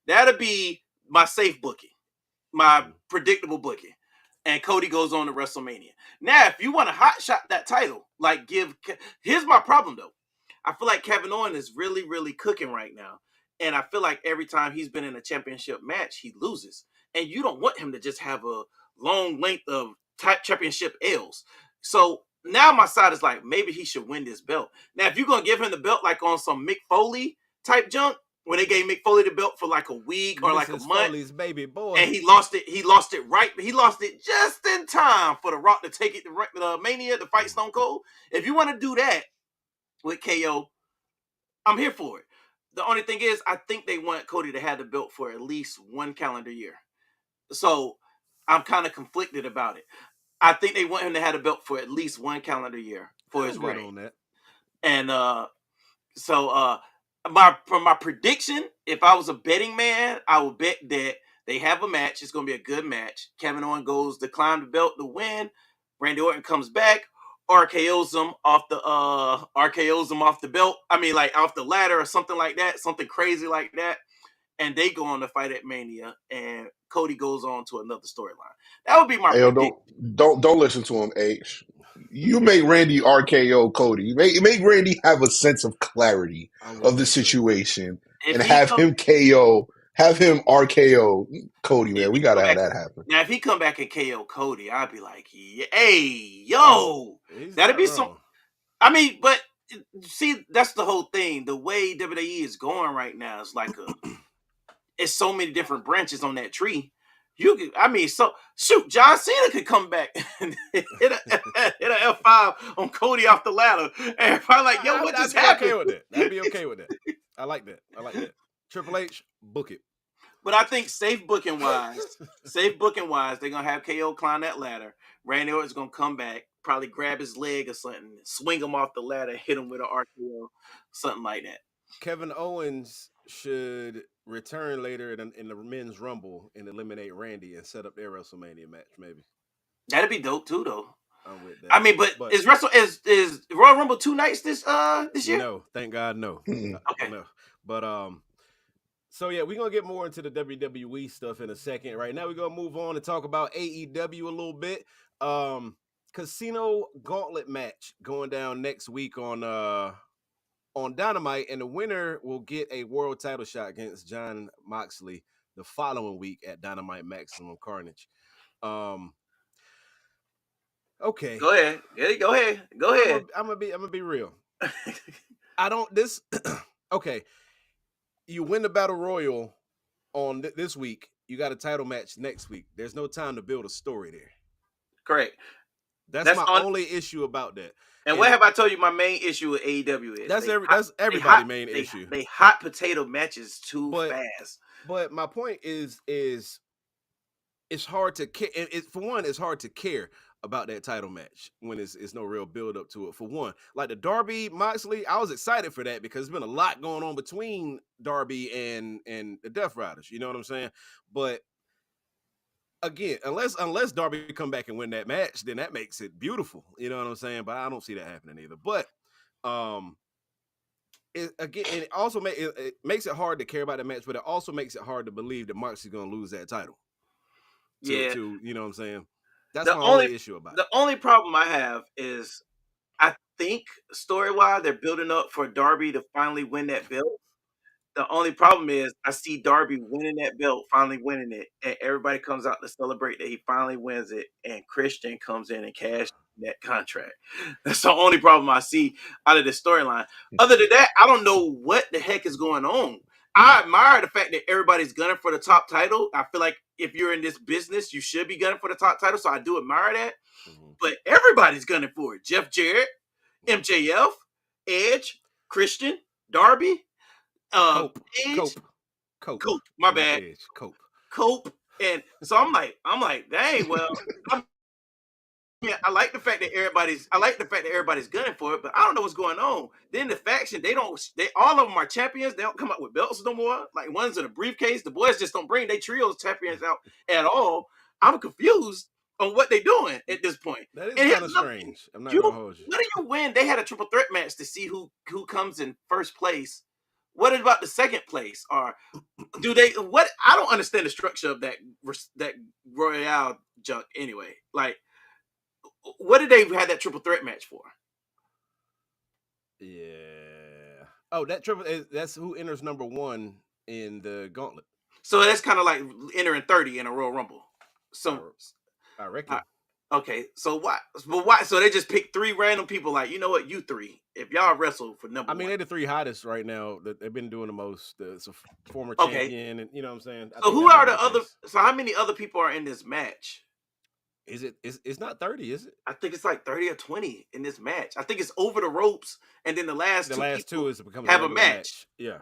That'll be my safe booking, my Mhm. predictable booking. And Cody goes on to WrestleMania. Now, if you want to hot shot that title, like here's my problem though. I feel like Kevin Owens is really, really cooking right now. And I feel like every time he's been in a championship match, he loses. And you don't want him to just have a long length of championship L's. So now my side is like, maybe he should win this belt. Now, if you're going to give him the belt like on some Mick Foley type junk, when they gave Mick Foley the belt for like a week or like a Mrs. month, Foley's baby boy. and he lost it. He lost it right. He lost it just in time for The Rock to take it to Mania to fight Stone Cold. If you want to do that with KO, I'm here for it. The only thing is, I think they want Cody to have the belt for at least one calendar year. So I'm kind of conflicted about it. I think they want him to have a belt for at least one calendar year for his I'm good reign. on that. And so my prediction, if I was a betting man, I would bet that they have a match. It's gonna be a good match. Kevin Owens goes to climb the belt to win. Randy Orton comes back, RKO's him off the belt. I mean, like off the ladder or something like that, something crazy like that. And they go on to fight at Mania, and Cody goes on to another storyline. That would be my Hey, yo, prediction. don't listen to him, H. You make Randy RKO Cody. Make Randy have a sense of clarity I'm with of the that too. situation If and he have come, him KO, have him RKO Cody, if man. We he gotta come have back that happen. now, if he come back and KO Cody, I'd be like, hey, He's, yo, he's that'd not be some. wrong. I mean, but see, that's the whole thing. The way WWE is going right now is like it's so many different branches on that tree. You could, I mean, so shoot, John Cena could come back and hit a F5 on Cody off the ladder, and probably like, yo, what I'd just be okay happened? with that. I'd be okay with that. I like that. I like that. Triple H, book it. But I think safe booking wise, they're gonna have KO climb that ladder. Randy Orton's gonna come back, probably grab his leg or something, swing him off the ladder, hit him with an RKO, something like that. Kevin Owens should return later in the men's rumble and eliminate Randy and set up their WrestleMania match. Maybe That'd be dope too, though. I'm with I that. mean, but But is Royal Rumble 2 nights this year? no, thank God, no, Mm-mm. Okay, no. But so yeah, we're gonna get more into the WWE stuff in a second. Right now, we're gonna move on and talk about AEW a little bit. Casino Gauntlet match going down next week on Dynamite, and the winner will get a world title shot against John Moxley the following week at Dynamite Maximum Carnage. Um, okay, go ahead. Yeah, go ahead. Go ahead. I'm gonna be real. I don't this. Okay, you win the battle royal on this week. You got a title match next week. There's no time to build a story there. Correct. That's That's my on. only issue about that. And what And have I told you? My main issue with AEW is that's they everybody hot main issue. they hot potato matches too But fast. my point is it's hard to care. For one, it's hard to care about that title match when it's no real build up to it. For one, like the Darby Moxley, I was excited for that because there's been a lot going on between Darby and the Death Riders. You know what I'm saying? But again, unless Darby come back and win that match, then that makes it beautiful. You know what I'm saying? But I don't see that happening either. But again, and it also it makes it hard to care about the match, but it also makes it hard to believe that Moxley's going to lose that title. Yeah. To you know what I'm saying? That's The my only only issue about it. the only problem I have is I think story wise they're building up for Darby to finally win that belt. The only problem is I see Darby winning that belt, finally winning it, and everybody comes out to celebrate that he finally wins it, and Christian comes in and cashes that contract. That's the only problem I see out of the storyline. Other than that, I don't know what the heck is going on. I admire the fact that everybody's gunning for the top title. I feel like if you're in this business, you should be gunning for the top title. So I do admire that. Mm-hmm. But everybody's gunning for it. Jeff Jarrett, MJF, Edge, Christian, Darby, Cope, Edge, Cope, Cope. My not bad, Edge, Cope. Cope. And so I'm like, dang. Well, I mean, I like the fact that everybody's gunning for it, but I don't know what's going on. Then the faction, they all of them are champions. They don't come out with belts no more. Like one's in a briefcase. The boys just don't bring their trios champions out at all. I'm confused on what they're doing at this point. That is And here's kind of another thing. strange. I'm not You, gonna hold you. what do you win? They had a triple threat match to see who comes in first place. What about the second place? Or do they? What I don't understand the structure of that Royale junk anyway. Like, what did they have that triple threat match for? Yeah. Oh, that triple. That's who enters number one in the gauntlet. So that's kind of like entering 30 in a Royal Rumble. So, I reckon. okay. So why? But why? So they just pick three random people. Like, you know what? You three. If y'all wrestle for number I mean, one. they're the three hottest right now. That they've been doing the most. It's a former Okay. champion, and you know what I'm saying. So who are the other? So how many other people are in this match? Is it? It's not 30, is it? I think it's like 30 or 20 in this match. I think it's over the ropes, and then the last two two is becoming have a match. Yeah.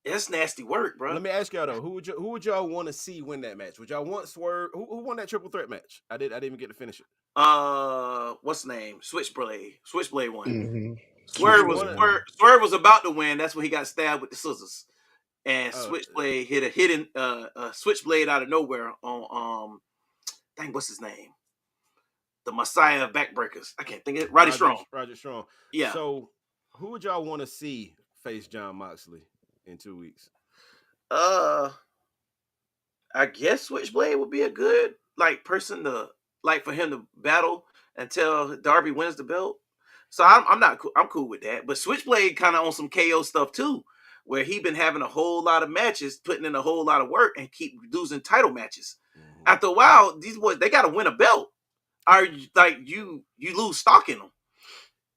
That's nasty work, bro. Let me ask y'all though, who would y'all want to see win that match? Would y'all want Swerve? Who won that triple threat match? I didn't even get to finish it. What's the name? Switchblade. Switchblade won. Mm-hmm. Swerve was Switchblade. One. Swerve was about to win. That's when he got stabbed with the scissors. And Uh, Switchblade hit a hidden Switchblade out of nowhere on dang, what's his name? The Messiah of Backbreakers. I can't think of it. Roddy Strong. Roger Strong. Yeah. So, who would y'all want to see face John Moxley in 2 weeks? I guess Switchblade would be a good person to for him to battle until Darby wins the belt. So I'm cool with that. But Switchblade kind of on some KO stuff too, where he been having a whole lot of matches, putting in a whole lot of work, and keep losing title matches. Mm-hmm. After a while, these boys they got to win a belt. Are you lose stock in them?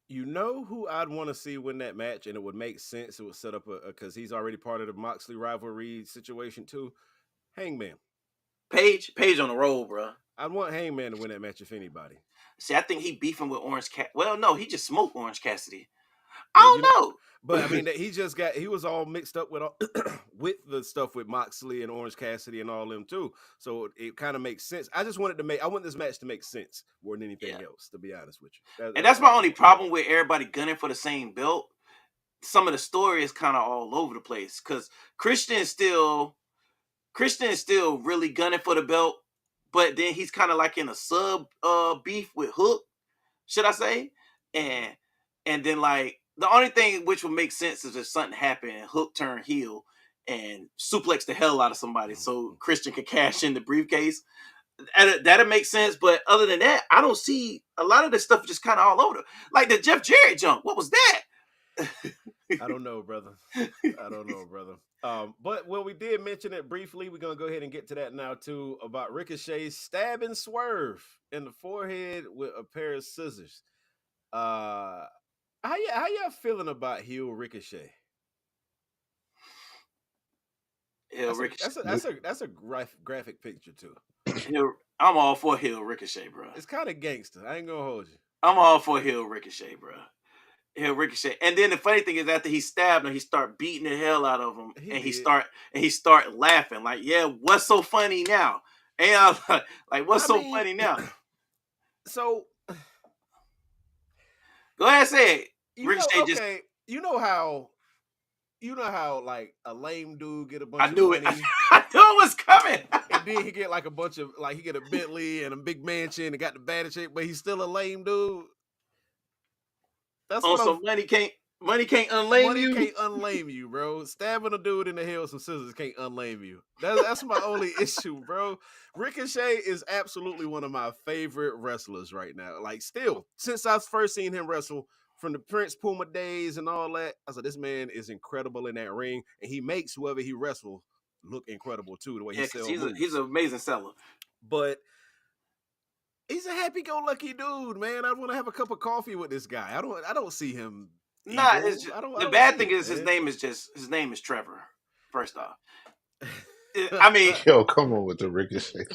You know who I'd want to see win that match, and it would make sense. It would set up because he's already part of the Moxley rivalry situation too. Hangman. Page on the roll, bro. I'd want Hangman to win that match if anybody. See, I think he beefing with Orange Cat. Well, no, he just smoked Orange Cassidy. I don't know. But I mean, he was all mixed up with with the stuff with Moxley and Orange Cassidy and all them too. So it kind of makes sense. I want this match to make sense more than anything else, to be honest with you. That's my only problem with everybody gunning for the same belt. Some of the story is kind of all over the place because Christian is still really gunning for the belt, but then he's kind of like in a sub beef with Hook, should I say? And then the only thing which would make sense is if something happened and Hook turned heel and suplex the hell out of somebody so Christian could cash in the briefcase. That'd make sense. But other than that, I don't see a lot of this stuff just kind of all over. Like the Jeff Jarrett jump. What was that? I don't know, brother. But we did mention it briefly. We're gonna go ahead and get to that now too, about Ricochet stabbing Swerve in the forehead with a pair of scissors. How y'all feeling about heel Ricochet? That's a graphic picture too. I'm all for heel Ricochet, bro. It's kind of gangster. I ain't gonna hold you. I'm all for heel Ricochet, bro. Heel Ricochet. And then the funny thing is, after he stabbed him, he start beating the hell out of him, he start laughing like, "Yeah, what's so funny now?" And I was like, "What's funny now?" So go ahead, say it. Ricochet you know how like a lame dude get a bunch of money. I knew it was coming. And then he get like a bunch of he get a Bentley and a big mansion and got the bad shape, but he's still a lame dude. That's money can't unlame you. Money can't unlame you, bro. Stabbing a dude in the head with some scissors can't unlame you. That's my only issue, bro. Ricochet is absolutely one of my favorite wrestlers right now. Like, still, since I've first seen him wrestle from the Prince Puma days and all that, I said, this man is incredible in that ring, and he makes whoever he wrestles look incredible too. The way he sells moves. He's an amazing seller. But he's a happy-go-lucky dude, man. I want to have a cup of coffee with this guy. I don't see him. Nah, the bad thing is his name is Trevor. First off, I mean, yo, come on with the Ricochet.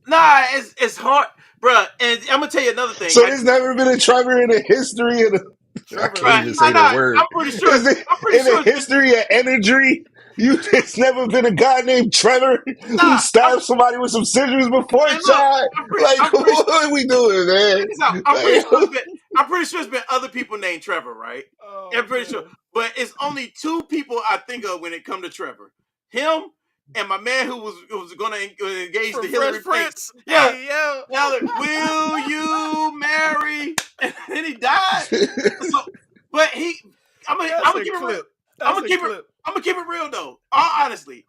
Nah, it's hard, bro. And I'm gonna tell you another thing. So there's never been a Trevor in the history of the. I can't even say the word. I'm pretty sure. The history of energy, there's never been a guy named Trevor who stabbed somebody with some scissors before. What are we doing, man? I'm pretty sure it's been other people named Trevor, right? Oh, I'm pretty sure, but it's only two people I think of when it comes to Trevor. Him and my man who was going to engage the Hillary Prince. Yeah. Hey, yo. Will you marry? And then he died. But I'm gonna keep it real. I'm gonna keep it real though. Honestly,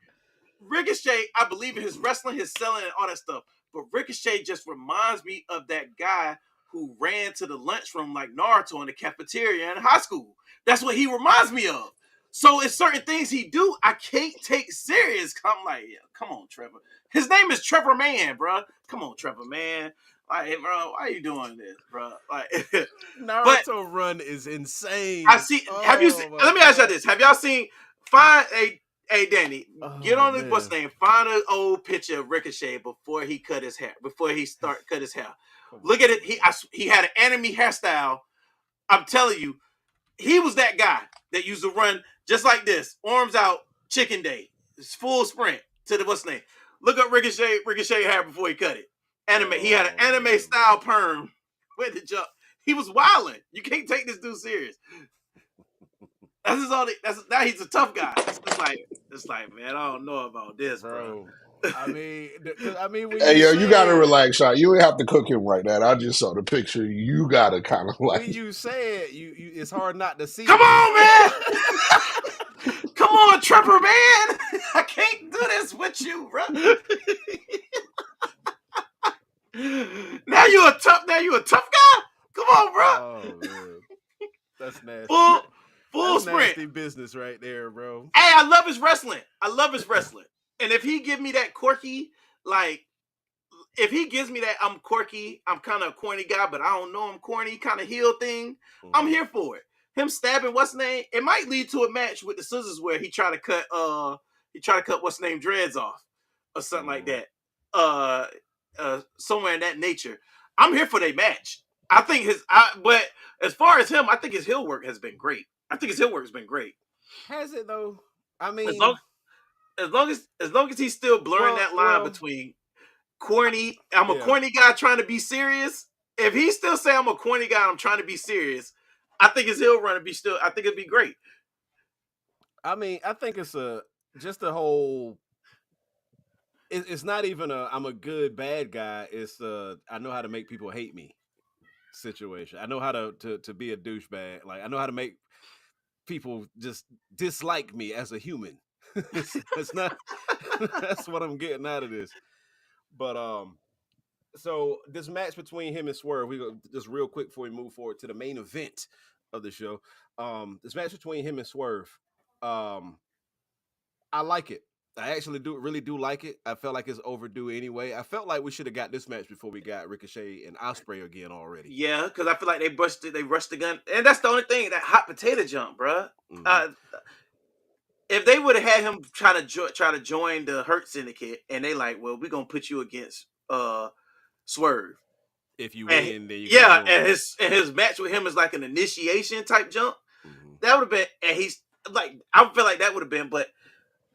Ricochet, I believe in his wrestling, his selling, and all that stuff. But Ricochet just reminds me of that guy who ran to the lunchroom like Naruto in the cafeteria in high school. That's what he reminds me of. So it's certain things he do I can't take serious. I'm like, yeah, come on, Trevor. His name is Trevor Mann, bro. Come on, Trevor Mann. Like, hey, bro, why are you doing this, bro? Like, Naruto run is insane. I see. Have you seen? Let me ask you this: have y'all seen? Hey, Danny, get on the what's name? Find an old picture of Ricochet before he cut his hair. Before he cut his hair. Look at it. He had an anime hairstyle. I'm telling you, he was that guy that used to run just like this, arms out, Chicken Day. It's full sprint to the what's name. Look up Ricochet hair before he cut it. Anime. He had an Oh anime man, style perm with the jump. He was wilding. You can't take this dude serious. That's just all. That's now he's a tough guy. It's like man, I don't know about this, bro. bro. I mean, when Hey, you yo, you gotta said relax, shot. You ain't have to cook him like that. I just saw the picture. You gotta kind of when like. you said it's hard not to see Come it. on, man. Come on, Trevor, man. I can't do this with you, bro. Now you a tough guy? Come on, bro. Oh man, that's nasty. Full full That's sprint. nasty business right there, bro. Hey, I love his wrestling. And if he give me that quirky, like if he gives me that I'm quirky, I'm kind of a corny guy, but I don't know I'm corny kind of heel thing, I'm here for it. Him stabbing what's name, it might lead to a match with the scissors where he try to cut what's name dreads off or something like that. Somewhere in that nature. I'm here for their match. I think but as far as him, I think his heel work has been great. Has it though? I As mean, long as he's still blurring that line between corny, I'm a yeah. corny guy trying to be serious. If he still say I'm a corny guy, I'm trying to be serious, I think his heel run would be still. I think it'd be great. I mean, I think it's just a whole. It's not even I'm a good bad guy. It's I know how to make people hate me situation. I know how to be a douchebag. Like I know how to make people just dislike me as a human. It's not. That's what I'm getting out of this. But so this match between him and Swerve, we go just real quick before we move forward to the main event of the show. This match between him and Swerve, I like it. I actually really do like it. I felt like it's overdue anyway. I felt like we should have got this match before we got Ricochet and Ospreay again already. Yeah, because I feel like they rushed the gun, and that's the only thing, that hot potato jump, bro. If they would have had him try to join the Hurt Syndicate, and they like, well, we're gonna put you against Swerve. If you And win, then you yeah, can join. and his match with him is like an initiation type jump. That would have been, and he's like, I feel like that would have been, but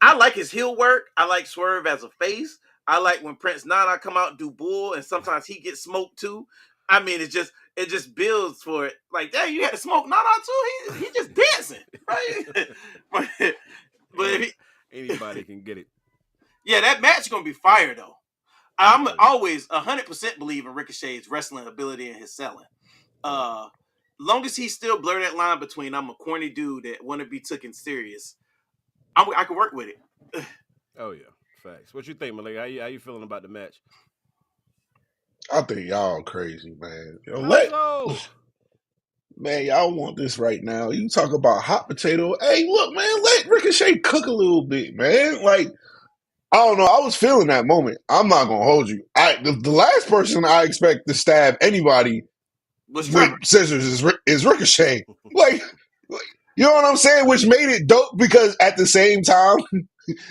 I like his heel work. I like Swerve as a face. I like when Prince Nana come out and do bull, and sometimes he gets smoked too. I mean, it just builds for it. Like, dang, you had to smoke Nana too. He just dancing, right? but if Anybody can get it. yeah, that match gonna be fire though. I'm always 100% believe in Ricochet's wrestling ability and his selling. Long as he still blur that line between I'm a corny dude that want to be taken serious, I can work with it. Oh yeah, facts. What you think, Malik? How you feeling about the match? I think y'all crazy, man. Yo, How so? man, y'all want this right now. You talk about hot potato. Hey, look, man, let Ricochet cook a little bit, man. Like, I don't know. I was feeling that moment. I'm not gonna hold you. The last person I expect to stab anybody Was with Trevor. scissors is Ricochet. Like, you know what I'm saying? Which made it dope because at the same time,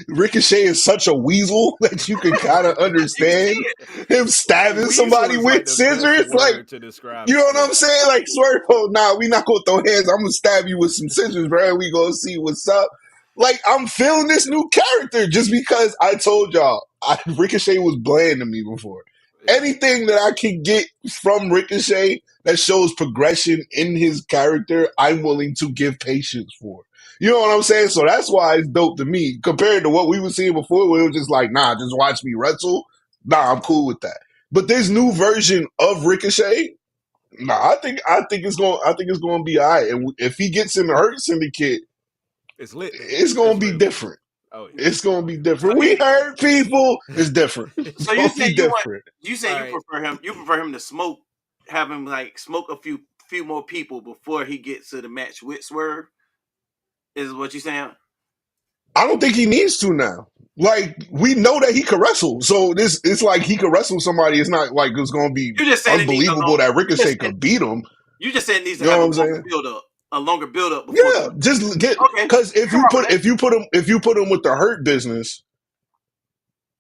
Ricochet is such a weasel that you can kind of You can see understand it. him stabbing Weasel somebody is like with the best scissors. Like, word to describe you it. know what Yeah. I'm saying? Like, Swerve, oh, nah, we not gonna throw hands. I'm gonna stab you with some scissors, bro. We gonna see what's up. Like, I'm feeling this new character just because I told y'all Ricochet was bland to me before. Yeah. Anything that I can get from Ricochet that shows progression in his character, I'm willing to give patience for. You know what I'm saying? So that's why it's dope to me compared to what we were seeing before, where it was just like, nah, just watch me wrestle. Nah, I'm cool with that. But this new version of Ricochet, nah, I think it's gonna be all right. And if he gets in the Hurt Syndicate, It's lit then. it's gonna It's be real. different. Oh yeah. It's gonna be different. So We hurt people. It's different. It's so you gonna say be different. you say you Right. prefer him. You prefer him to smoke, have him like smoke a few more people before he gets to the match with Swerve. Is what you saying? I don't think he needs to now. Like we know that he can wrestle, so it's like he can wrestle somebody. It's not like it's gonna be You just saying it needs a unbelievable long. that You just Ricochet said, could beat him. you just said it needs to You know have what a I'm longer saying? build up. A longer build up before. Yeah, just get Okay, because I can rock with that. if you put him with the Hurt business,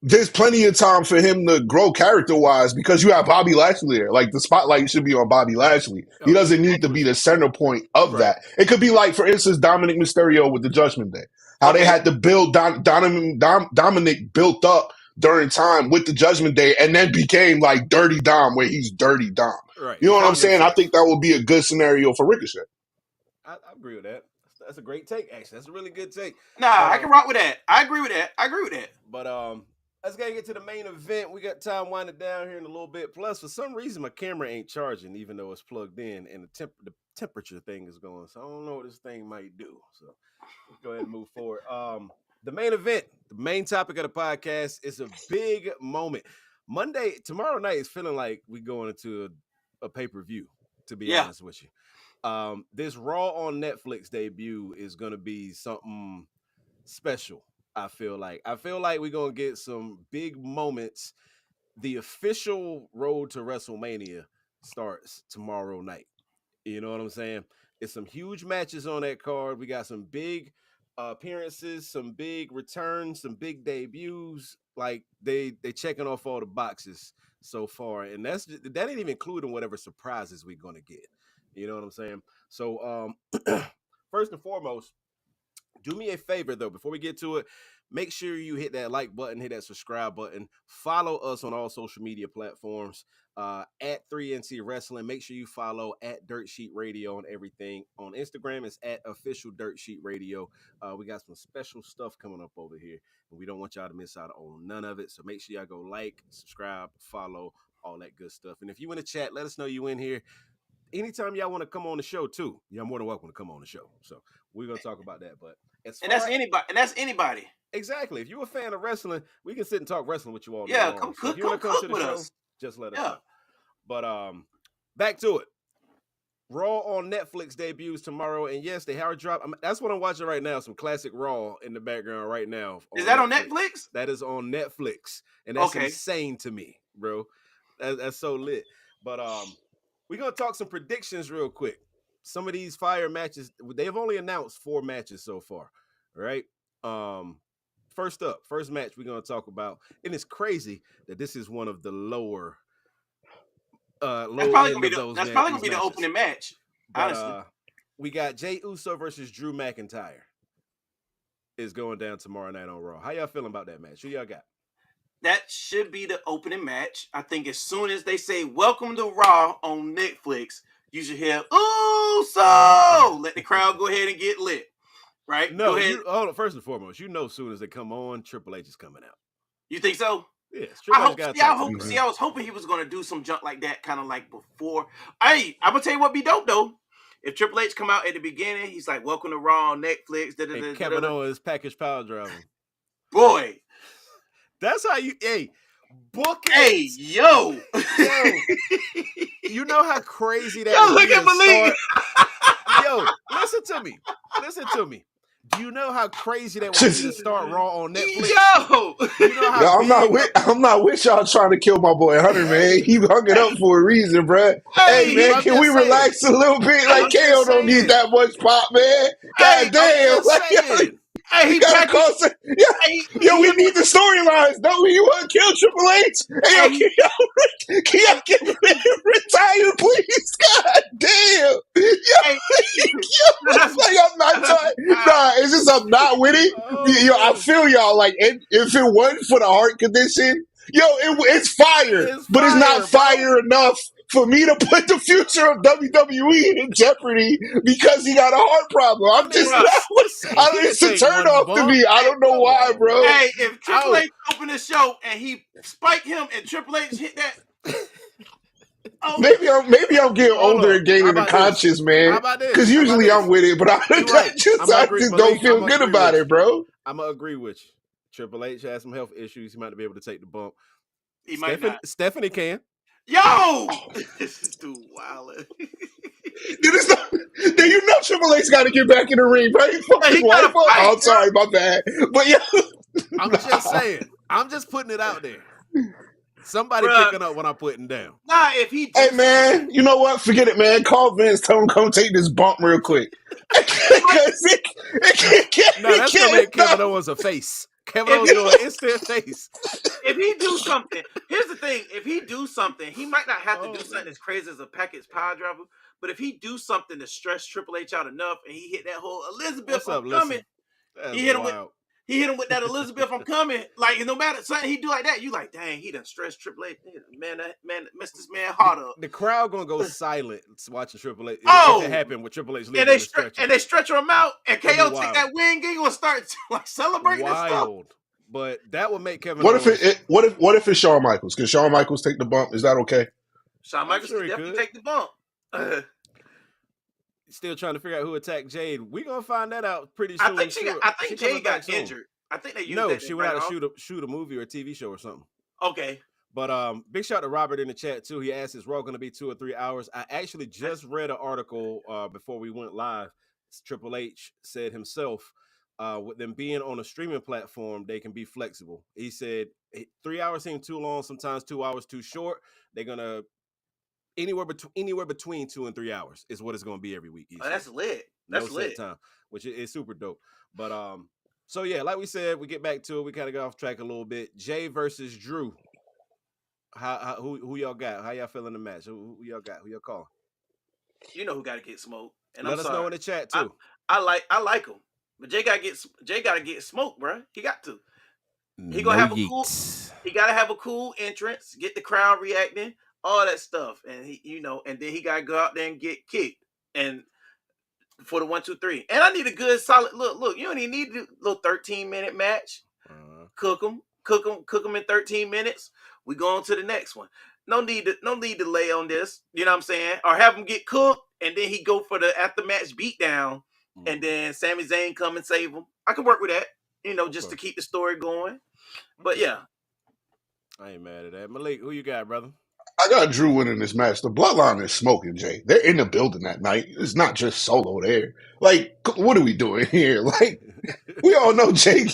there's plenty of time for him to grow character wise because you have Bobby Lashley there. Like the spotlight should be on Bobby Lashley. He Oh yeah. doesn't need to For be the sure. center point You of right. that. It could be like, for instance, Dominic Mysterio with the Judgment Day. How they had to build Dominic built up during time with the Judgment Day and then became like Dirty Dom where he's Dirty Dom. Right. You He know what I'm found saying? I himself. think that would be a good scenario for Ricochet. I agree with that. That's a great take, actually. That's a really good take. Nah, I can rock with that. I agree with that. But let's get to the main event. We got time winding down here in a little bit. Plus, for some reason, my camera ain't charging, even though it's plugged in, and the temperature thing is going. So I don't know what this thing might do. So let's go ahead and move forward. The main event, the main topic of the podcast, is a big moment. Tomorrow night is feeling like we going into a pay-per-view, to be honest with you. This Raw on Netflix debut is going to be something special. I feel like we're going to get some big moments. The official road to WrestleMania starts tomorrow night. You know what I'm saying? It's some huge matches on that card. We got some big appearances, some big returns, some big debuts. Like they checking off all the boxes so far, and that ain't even including whatever surprises we're gonna get. You know what I'm saying? So first and foremost, do me a favor though, before we get to it, make sure you hit that like button, hit that subscribe button, follow us on all social media platforms at 3NT Wrestling. Make sure you follow at Dirt Sheet Radio on everything. On Instagram, it's at Official Dirt Sheet Radio. We got some special stuff coming up over here, and we don't want y'all to miss out on none of it. So make sure y'all go like, subscribe, follow, all that good stuff. And if you in the chat, let us know you in here. Anytime y'all want to come on the show too, you're more than welcome to come on the show. So we're gonna talk about that. But that's anybody. Exactly. If you're a fan of wrestling, we can sit and talk wrestling with you all day Yeah, long. come If you want to come to the show, us. just let us know. But back to it. Raw on Netflix debuts tomorrow, and yes, they are dropping. That's what I'm watching right now. Some classic Raw in the background right now. Is that on Netflix? That is on Netflix, and that's insane to me, bro. That's so lit. But we're gonna talk some predictions real quick. Some of these fire matches, they've only announced 4 matches so far, right? First match we're gonna talk about, and it's crazy that this is one of the lower that's probably gonna be the opening match. But, honestly, we got Jey Uso versus Drew McIntyre is going down tomorrow night on Raw. How y'all feeling about that match? Who y'all got? That should be the opening match. I think as soon as they say "Welcome to Raw" on Netflix, you should hear "Uso." Let the crowd go ahead and get lit. Right? No, hold on. First and foremost, as soon as they come on, Triple H is coming out. You think so? Yes. I was hoping he was going to do some junk like that, kind of like before. I'm gonna tell you what be dope though. If Triple H come out at the beginning, he's like, "Welcome to Raw on Netflix." And Kevin Owens package power driving. Boy, that's how you. Book it. Hey, yo. You know how crazy that. Yo, look at Malik. Yo, listen to me. Do you know how crazy that would be to start Raw on Netflix? Yo, you know how I'm not with y'all trying to kill my boy Hunter, man. He hung it up for a reason, bro. Hey man, can we relax a little bit? Like KO don't need that much pop, man. God damn. Hey, he gotta call some, we need the storylines, don't we? You want to kill Triple H? Hey, can y'all get retired, please? God damn. I'm not trying. Nah, it's just I'm not with it. I feel y'all. Like, if it wasn't for the heart condition, it's fire. But it's not fire enough for me to put the future of WWE in jeopardy because he got a heart problem. It's a turn off to me. I don't know why, bro. Hey, if Triple H opened the show and he spiked him and Triple H hit that. Maybe I'm getting older and gaining the conscience, man. Because usually I'm with it, but I just don't feel good about it, bro. I'm gonna agree with you. Triple H has some health issues. He might be able to take the bump. He might not. Stephanie can. Yo, this is too wild. Then Triple H got to get back in the ring, right? Fucking wife. Oh, I'm sorry, my bad. But I'm just saying. I'm just putting it out there. Somebody picking up what I'm putting down. Nah, if he. Hey man, you know what? Forget it, man. Call Vince. Tell him come take this bump real quick. That's gonna make Kevin Owens a face. Kevin Owens doing an instant face. If he do something, here's the thing. If he do something, he might not have to do something as crazy as a package power driver. But if he do something to stress Triple H out enough, and he hit that whole Elizabeth coming, That's He hit him with wild. that Elizabeth I'm coming. Like no matter something he do like that, you like, dang, he done stressed Triple H. Man, that man messed this man The, heart up. the crowd gonna go silent watching Triple H if it Oh, happened with Triple H and leaving in the stretcher. they stretch him out, and It'd be KO take wild, that wing giggle and start like celebrating and stuff. wild. But that would make Kevin What if Owens. what if it's Shawn Michaels? Can Shawn Michaels take the bump? Is that okay? Shawn I'm Michaels sure could he definitely could. take the bump. Still trying to figure out who attacked Jade. We gonna find that out pretty soon. Sure, I she think coming Jay got back soon. injured. I think they used No, that to she went bring out her to off. shoot a movie or a TV show or something. Okay. But big shout out to Robert in the chat too. He asked, "Is Raw going to be 2 or 3 hours?" I actually just read an article before we went live. Triple H said himself, with them being on a streaming platform, they can be flexible. He said 3 hours seem too long, sometimes 2 hours too short. They're gonna anywhere between 2 and 3 hours is what it's going to be every week. Oh, that's lit. No That's set lit. time, which is super dope. But so yeah, like we said, we get back to it. We kind of got off track a little bit. Jay versus Drew. Who y'all got? How y'all feeling the match? Who y'all got? Who y'all calling? You know who got to get smoked. And Let I'm us sorry. know in the chat too. I like him, but Jay got to get smoked, bro. He got to. He gonna No have a cool. yeets. He gotta have a cool entrance, get the crowd reacting, all that stuff, and and then he gotta go out there and get kicked, and for the 1, 2, 3. And I need a good solid look. Look, you don't even need a little 13-minute match. Cook them in 13 minutes. We go on to the next one. No need to lay on this. You know what I'm saying? Or have him get cooked, and then he go for the after match beatdown, and then Sami Zayn come and save him. I can work with that. Just to keep the story going. But yeah, I ain't mad at that. Malik, who you got, brother? I got Drew winning this match. The bloodline is smoking, Jay. They're in the building that night. It's not just Solo there. Like, what are we doing here? Like, we all know Jay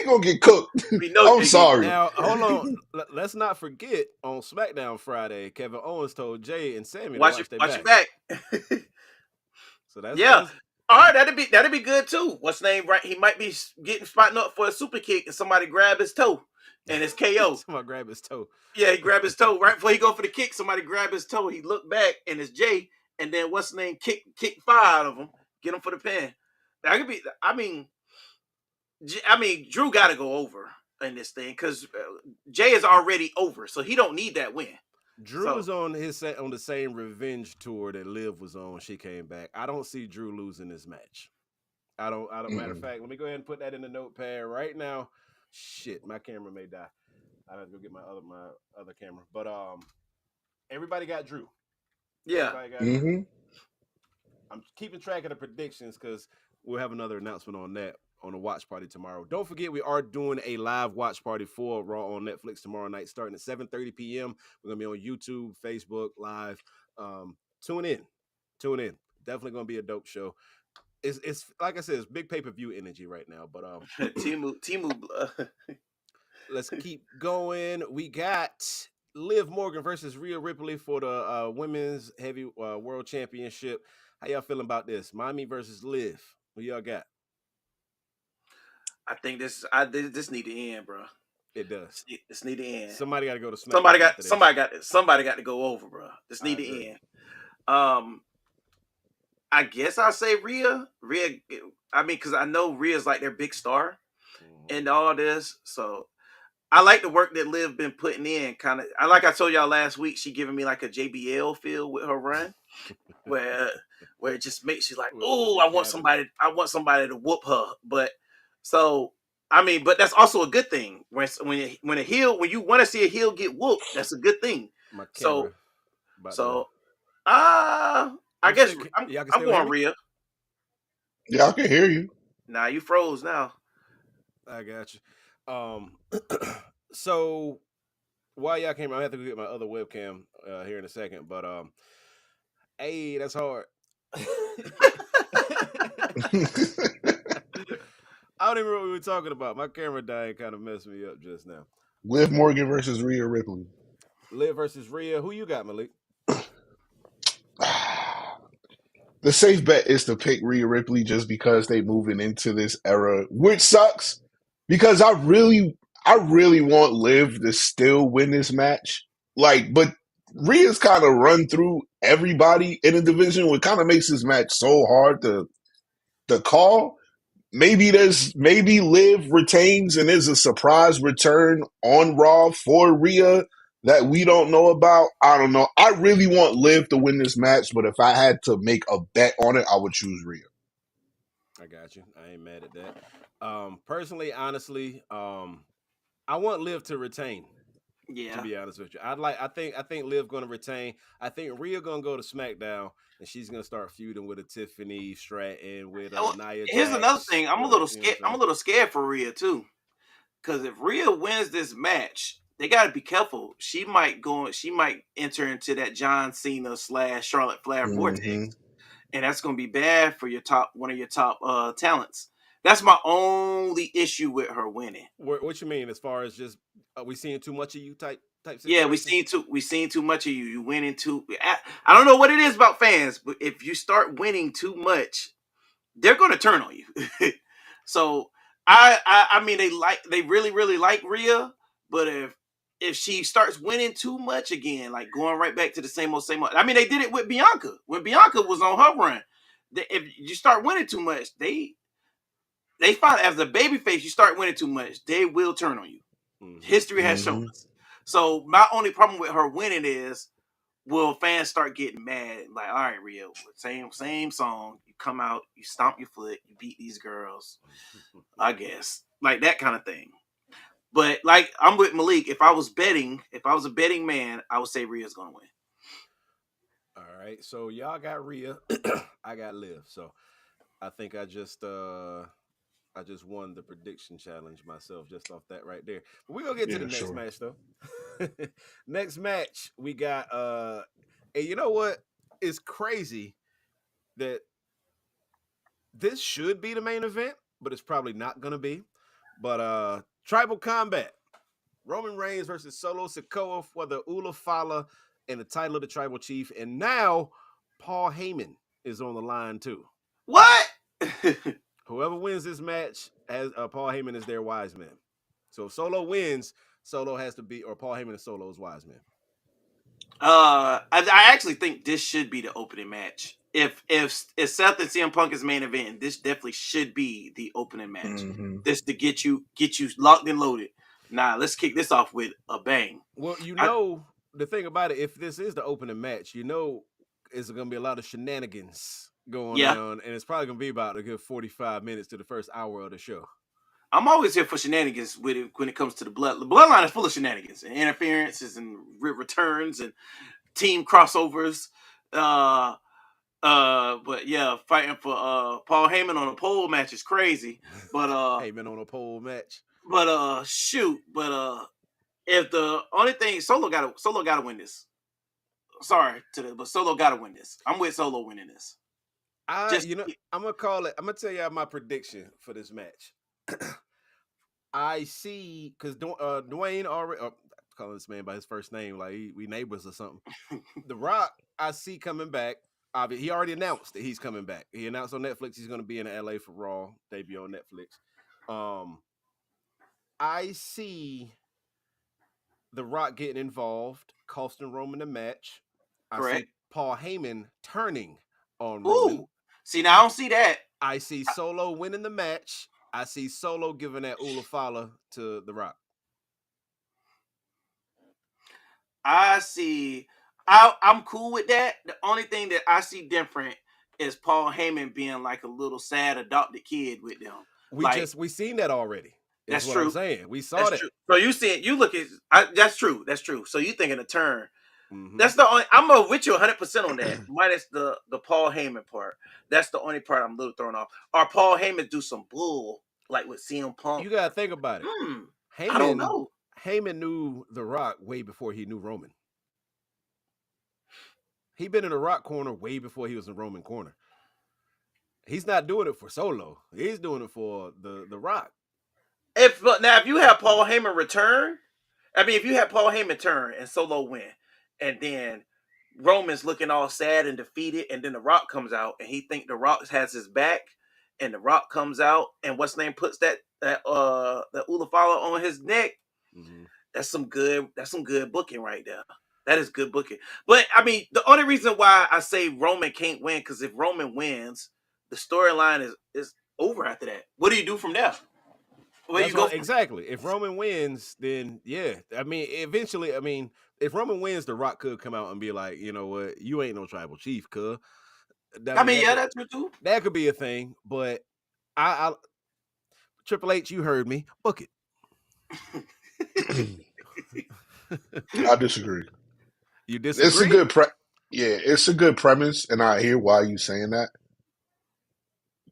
gonna get cooked. we know. I'm sorry. Now, hold on. Let's not forget on SmackDown Friday, Kevin Owens told Jay and Sammy to watch their your back. back. So that's That's all right. That'd be good too. What's the name? Right, he might be getting spotting up for a super kick, and somebody grab his toe, and it's KO. Somebody grab his toe. Yeah, he grabbed his toe right before he go for the kick. Somebody grab his toe. He looked back, and it's Jay. And then what's the name? Kick 5 out of him. Get him for the pin. That could be. I mean, Drew got to go over in this thing because Jay is already over, so he don't need that win. Drew was on the same revenge tour that Liv was on. She came back. I don't see Drew losing this match. I don't. Matter of fact, let me go ahead and put that in the notepad right now. Shit, my camera may die. I have to go get my other camera. But everybody got Drew. Yeah. Mm-hmm. I'm keeping track of the predictions because we'll have another announcement on that on the watch party tomorrow. Don't forget, we are doing a live watch party for Raw on Netflix tomorrow night, starting at 7:30 p.m. We're gonna be on YouTube, Facebook Live. Tune in. Definitely gonna be a dope show. It's like I said, it's big pay-per-view energy right now. But Timu. Let's keep going. We got Liv Morgan versus Rhea Ripley for the women's heavy world championship. How y'all feeling about this? Miami versus Liv. What y'all got? I think this need to end, bro. It does. This need to end. Somebody got to go to SmackDown. Somebody got to go over, bro. This need to end. I guess I'll say Rhea. I mean, because I know Rhea's like their big star and all this. So I like the work that Liv been putting in. Kind of, like I told y'all last week, she giving me like a JBL feel with her run, where it just makes you like, oh, I want somebody to whoop her. But so I mean, but that's also a good thing. When you want to see a heel get whooped, that's a good thing. I guess I'm going Rhea. Yeah, I can hear you. Nah, you froze now. I got you. So while y'all came, I have to go get my other webcam here in a second. But hey, that's hard. I don't even know what we were talking about. My camera dying kind of messed me up just now. Liv Morgan versus Rhea Ripley. Liv versus Rhea. Who you got, Malik? The safe bet is to pick Rhea Ripley just because they moving into this era, which sucks because I really want Liv to still win this match. Like, but Rhea's kind of run through everybody in the division, which kind of makes this match so hard to call. maybe Liv retains and there's a surprise return on Raw for Rhea that we don't know about. I don't know. I really want Liv to win this match, but if I had to make a bet on it, I would choose Rhea. I got you. I ain't mad at that. Personally, honestly, I want Liv to retain. To Yeah. be honest with you, I think Liv going to retain. I think Rhea going to go to SmackDown and she's going to start feuding with a Tiffany Stratton, with Well, Nia here's another Jax, thing. I'm a with little you know what scared. I'm I'm a saying. little scared for Rhea too, because if Rhea wins this match, they got to be careful. She might go. She might enter into that John Cena / Charlotte Flair Mm-hmm. vortex, and that's going to be bad for one of your top talents. That's my only issue with her winning. What you mean as far as just we seeing too much of you type Yeah, situation? we seen too much of you. You winning too. I don't know what it is about fans, but if you start winning too much, they're going to turn on you. So I mean they really like Rhea, but if she starts winning too much again, like going right back to the same old. I mean they did it with Bianca when Bianca was on her run. If you start winning too much, they find as a babyface you start winning too much, they will turn on you. Hmm. History has shown Mm-hmm. us. So my only problem with her winning is will fans start getting mad? Like, all right, Rio, same song. You come out, you stomp your foot, you beat these girls. I guess like that kind of thing. But like I'm with Malik. If I was a betting man, I would say Rhea's gonna win. All right, so y'all got Rhea, I got Liv. So I think I just won the prediction challenge myself just off that right there. But we're gonna get to the Yeah, next sure. match though. Next match, we got and you know what? It's crazy that this should be the main event, but it's probably not gonna be. But Tribal Combat. Roman Reigns versus Solo Sikoa for the Ula Fala and the title of the Tribal Chief. And now Paul Heyman is on the line too. What? Whoever wins this match has Paul Heyman is their wise man. So if Solo wins, Solo has to be, or Paul Heyman and Solo's wise man. I actually think this should be the opening match. If Seth and CM Punk is main event, this definitely should be the opening match. Mm-hmm. This to get you locked and loaded. Nah, let's kick this off with a bang. Well, I, the thing about it, if this is the opening match, it's going to be a lot of shenanigans going yeah, on, and it's probably going to be about a good 45 minutes to the first hour of the show. I'm always here for shenanigans with it when it comes to the blood. The bloodline is full of shenanigans and interferences and returns and team crossovers. Uh, but yeah, fighting for Paul Heyman on a pole match is crazy. But Heyman on a pole match. shoot, but if the only thing Solo gotta win this. Sorry to the but Solo gotta win this. I'm with Solo winning this. Just I'm gonna call it. I'm gonna tell you my prediction for this match. I see because Dwayne already calling this man by his first name like we neighbors or something. The Rock, I see coming back. He already announced that he's coming back. He announced on Netflix he's going to be in LA for Raw debut on Netflix. I see The Rock getting involved, costing Roman the match. I see correct. Paul Heyman turning on Roman. Ooh, see now I don't see that. I see Solo winning the match. I see Solo giving that Ula Fala to The Rock. I see. I'm cool with that. The only thing that I see different is Paul Heyman being like a little sad adopted kid with them. Like We seen that already. Is that's what I'm true. saying. We saw That's that. true. So you see it. You look at. That's true. That's true. So you thinking a turn. Mm-hmm. That's the only. I'm with you 100% on that. Minus the Paul Heyman part. That's the only part I'm a little thrown off. Or Paul Heyman do some bull like with CM Punk. You gotta think about it. Hmm. I don't Heyman know. Heyman knew The Rock way before he knew Roman. He been in the Rock corner way before he was in Roman corner. He's not doing it for Solo. He's doing it for the Rock. If you have Paul Heyman return, I mean, if you have Paul Heyman turn and Solo win, and then Roman's looking all sad and defeated, and then The Rock comes out and he think The Rock has his back, and The Rock comes out and what's name puts the Ulafala on his neck. Mm-hmm. That's some good booking right there. That is good booking. But I mean, the only reason why I say Roman can't win because if Roman wins, the storyline is over after that. What do you do from there? Where you That's go what from? exactly. If Roman wins, then yeah. I mean, eventually, I mean, if Roman wins, The Rock could come out and be like, you know what, you ain't no tribal chief, cuz. I I mean, mean, yeah, that's true too. that could be a thing, but I Triple H, you heard me. Book it. I disagree. You It's a disagree? good yeah, it's a good premise, and I hear why you saying that.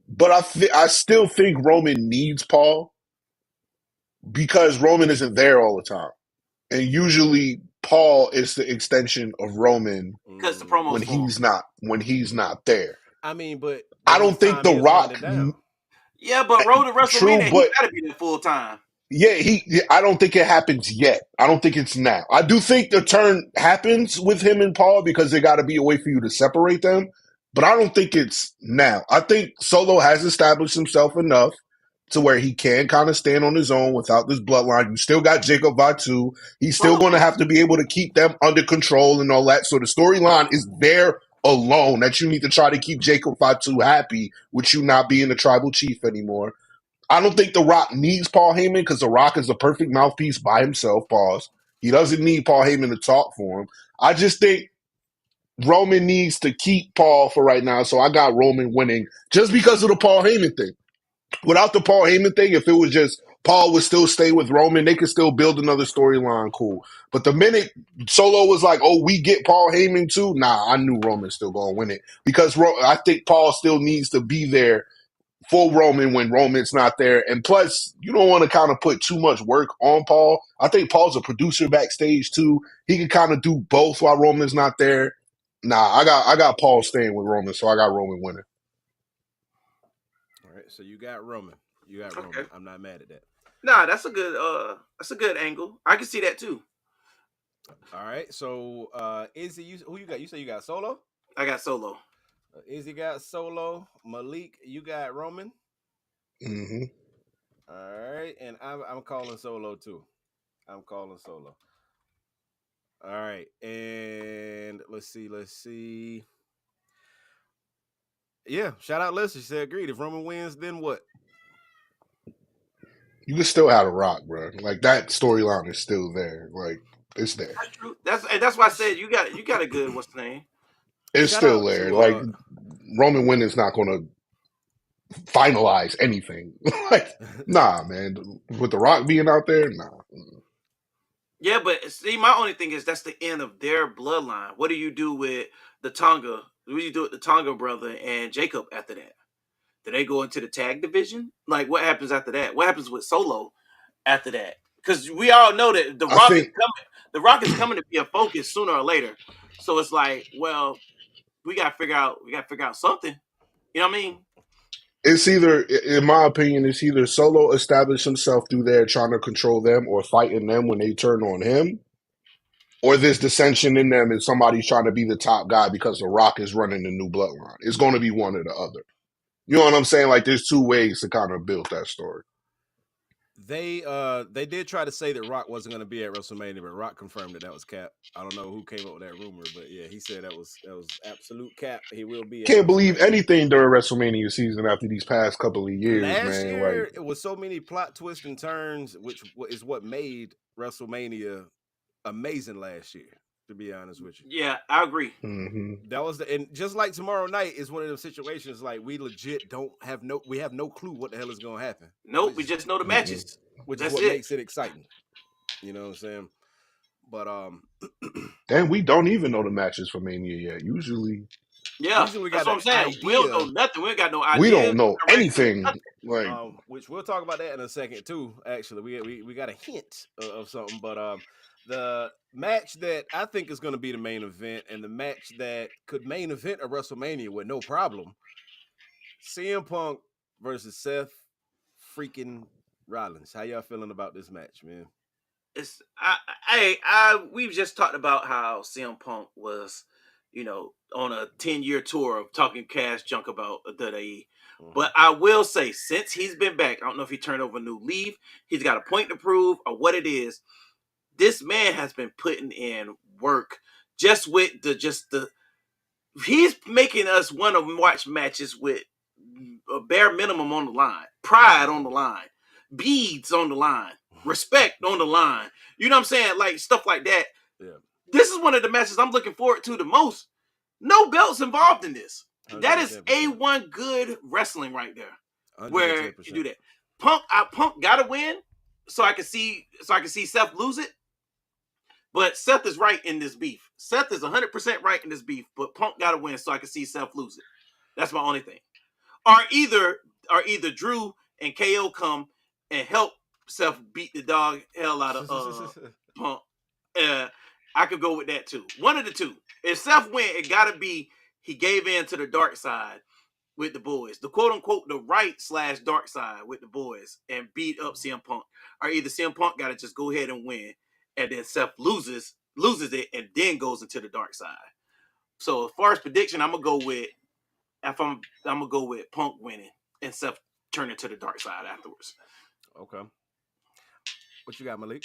But I still think Roman needs Paul because Roman isn't there all the time, and usually Paul is the extension of Roman Because the Mm, promos for him. when he's not there. I mean, but I his don't think time The is winding Rock. down. Yeah, but Road to True, WrestleMania, he but gotta be there full time. yeah, I don't think it happens yet. I don't think it's now. I do think the turn happens with him and Paul because there got to be a way for you to separate them. But I don't think it's now. I think Solo has established himself enough to where he can kind of stand on his own without this bloodline. You still got Jacob Vatu. He's still Solo going to do. have to be able to keep them under control and all that. So the storyline is there alone that you need to try to keep Jacob Fatu happy with you not being the tribal chief anymore. I don't think The Rock needs Paul Heyman because The Rock is a perfect mouthpiece by himself. Pause. He doesn't need Paul Heyman to talk for him. I just think Roman needs to keep Paul for right now. So I got Roman winning just because of the Paul Heyman thing. Without the Paul Heyman thing, if it was just Paul would still stay with Roman, they could still build another storyline. Cool. But the minute Solo was like, "Oh, we get Paul Heyman too," nah, I knew Roman's still gonna win it because I think Paul still needs to be there for Roman when Roman's not there. And plus, you don't want to kind of put too much work on Paul. I think Paul's a producer backstage too. He can kind of do both while Roman's not there. Nah, I got Paul staying with Roman, so I got Roman winning. All right, so you got Roman. You got Okay. Roman. I'm not mad at that. Nah, that's a good angle. I can see that too. All right, so Izzy, who you got? You say you got Solo. I got Solo. Izzy got Solo. Malik, you got Roman. Mm-hmm. All right, and I'm calling Solo too. I'm calling Solo. All right, and let's see. Yeah, shout out Lester. She said agreed. If Roman wins, then what? You can still have a Rock, bro. Like that storyline is still there. Like it's there. That's true. That's why I said you got a good what's the name? It's Shout still out there. to Like Roman winning's not going to finalize anything. Like nah, man. With the Rock being out there, nah. Yeah, but see, my only thing is that's the end of their bloodline. What do you do with the Tonga? What do you do with the Tonga brother and Jacob after that? Do they go into the tag division? Like, what happens after that? What happens with Solo after that? Because we all know that the I Rock is think coming. The Rock is coming to be a focus sooner or later. So it's like, well, we got to figure out. We got to figure out something. You know what I mean? it's either, in my opinion, it's either Solo established himself through there trying to control them or fighting them when they turn on him, or there's dissension in them and somebody's trying to be the top guy because The Rock is running the new bloodline. It's going to be one or the other. You know what I'm saying? Like there's two ways to kind of build that story. they did try to say that Rock wasn't going to be at WrestleMania, but Rock confirmed that was cap. I don't know who came up with that rumor, but yeah, he said that was absolute cap. He will be at Can't believe WrestleMania. anything during WrestleMania season after these past couple of years, Last man. Like year, it was so many plot twists and turns, which is what made WrestleMania amazing last year. To be honest with you, Yeah, I agree. mhm. that was and just like tomorrow night is one of those situations like we legit don't have we have no clue what the hell is going to happen, Nope, we just know the Mm-mm. matches. which is That's what it. makes it exciting. You know what I'm saying? But Damn, we don't even know the matches for Mania yet. Usually, Yeah, usually we that's got what an I'm saying. We don't know idea, nothing. We ain't got no we ideas, don't know no direction, anything. nothing. Like, which we'll talk about that in a second too. Actually, we got a hint of something, but the match that I think is going to be the main event, and the match that could main event a WrestleMania with no problem, CM Punk versus Seth freaking Rollins. How y'all feeling about this match, man? It's I we've just talked about how CM Punk was, on a 10-year tour of talking cash junk about WWE. Mm-hmm. But I will say, since he's been back, I don't know if he turned over a new leaf, he's got a point to prove, or what it is. This man has been putting in work just with the he's making us want to watch matches with a bare minimum on the line, pride on the line, beads on the line, respect on the line. You know what I'm saying? Like stuff like that. Yeah. This is one of the matches I'm looking forward to the most. No belts involved in this. That is 110%. A1 good wrestling right there. Where you 110%. do that. Punk gotta win so I can see Seth lose it. But Seth is right in this beef. Seth is 100% right in this beef, but Punk gotta win so I can see Seth lose it. That's my only thing. Or either Drew and KO come and help Seth beat the dog hell out of Punk. I could go with that too. One of the two. If Seth win, it gotta be he gave in to the dark side with the boys, the quote unquote the right/dark side with the boys, and beat up CM Punk. Or either CM Punk gotta just go ahead and win, and then Seth loses it, and then goes into the dark side. So as far as prediction, I'm gonna go with Punk winning and Seth turning to the dark side afterwards. Okay. What you got, Malik?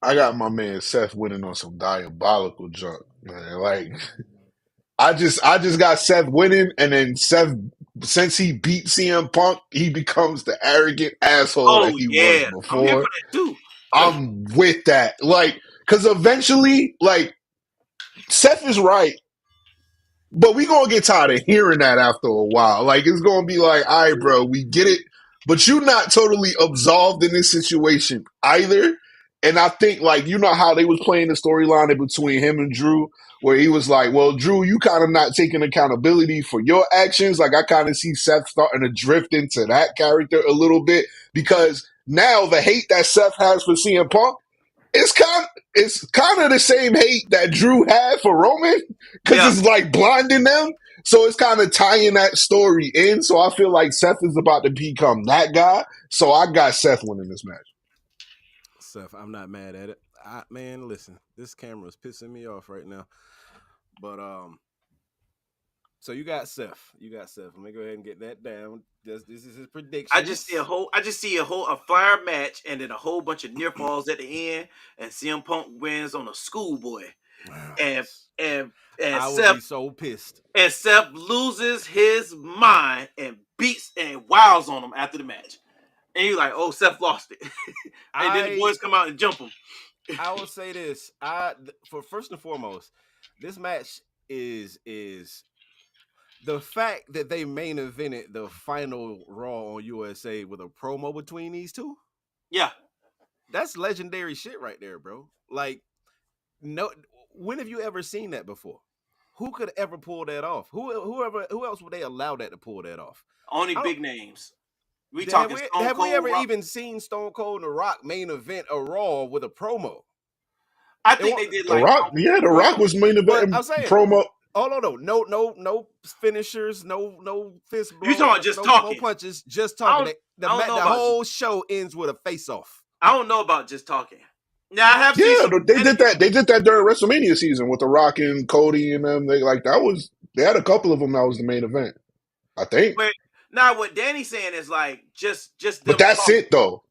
I got my man Seth winning on some diabolical junk, man. Like I just got Seth winning, and then Seth, since he beat CM Punk, he becomes the arrogant asshole that Oh he was yeah, I'm here for before. that too. I'm with that. Like, because eventually, like, Seth is right, but we gonna get tired of hearing that after a while. Like, it's gonna be like, all right, bro, we get it, but you're not totally absolved in this situation either. And I think, like, you know how they was playing the storyline in between him and Drew, where he was like, well, Drew, you kind of not taking accountability for your actions. Like, I kind of see Seth starting to drift into that character a little bit, because now the hate that Seth has for CM Punk, it's kind of the same hate that Drew had for Roman, because Yeah, it's like blinding them. So it's kind of tying that story in. So I feel like Seth is about to become that guy. So I got Seth winning this match. Seth, I'm not mad at it. Man, listen, this camera is pissing me off right now. But so you got Seth. You got Seth. Let me go ahead and get that down. This is his predictions. I just see a flyer match and then a whole bunch of near falls at the end, and CM Punk wins on a schoolboy, and and and I would be Seth so pissed. and Seth loses his mind and beats and wows on him after the match. And you're like, oh, Seth lost it. And then the I boys come out and jump him. I will say this. For first and foremost, this match is the fact that they main evented the final Raw on USA with a promo between these two. Yeah. That's legendary shit right there, bro. Like, no, when have you ever seen that before? Who could ever pull that off? Who else would they allow that to pull that off? Only I don't, big names. We have talking we Stone have we Cold ever Rock. even seen Stone Cold and The Rock main event a Raw with a promo? I It think won't, they did The like Rock, yeah, The but Rock was main but event I'm saying, promo. hold on, no finishers, no fist you talking about blows, just no talking. Just I talking. don't I don't know The about whole show ends with a face off. I don't know about just talking. Now I have seen Yeah, some they did competitive. that. They did that during WrestleMania season with The Rock and Cody and them. They like that was. They had a couple of them that was the main event, I think. But now what Danny's saying is like just But them that's talking. it though.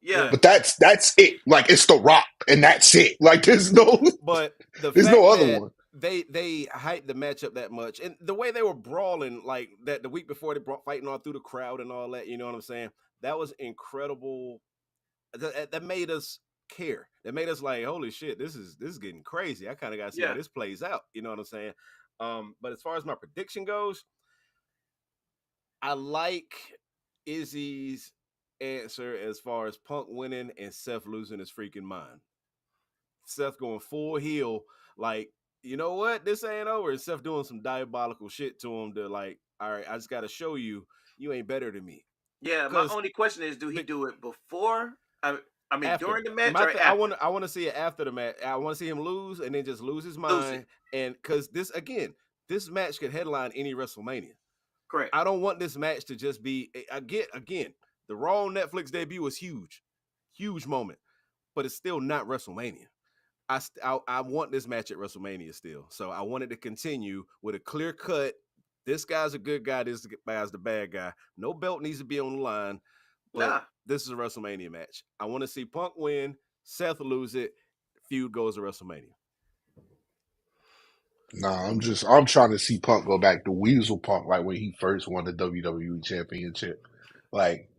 Yeah. Yeah, But that's it. Like it's The Rock, and that's it. Like there's no but the there's no fact other that one. they hyped the matchup that much, and the way they were brawling, like that the week before, they brought fighting all through the crowd and all that. You know what I'm saying? That was incredible. That made us care. That made us like, holy shit, this is getting crazy. I kind of got to see how Yeah. this plays out. You know what I'm saying? But as far as my prediction goes, I like Izzy's answer as far as Punk winning and Seth losing his freaking mind. Seth going full heel, like, you know what? This ain't over. And Seth doing some diabolical shit to him to like, all right, I just got to show you, you ain't better than me. Yeah. My Because only question is, do he do it before? I mean, after during the match or I after? want to see it after the match. I want to see him lose and then just lose his Lose it. mind. And because this match could headline any WrestleMania. Correct. I don't want this match to just be again. The Raw Netflix debut was huge moment, but it's still not WrestleMania. I want this match at WrestleMania still. So I wanted to continue with a clear cut. This guy's a good guy. This guy's the bad guy. No belt needs to be on the line, but Nah. this is a WrestleMania match. I want to see Punk win, Seth lose it, feud goes to WrestleMania. Nah, I'm trying to see Punk go back to Weasel Punk like when he first won the WWE Championship. Like,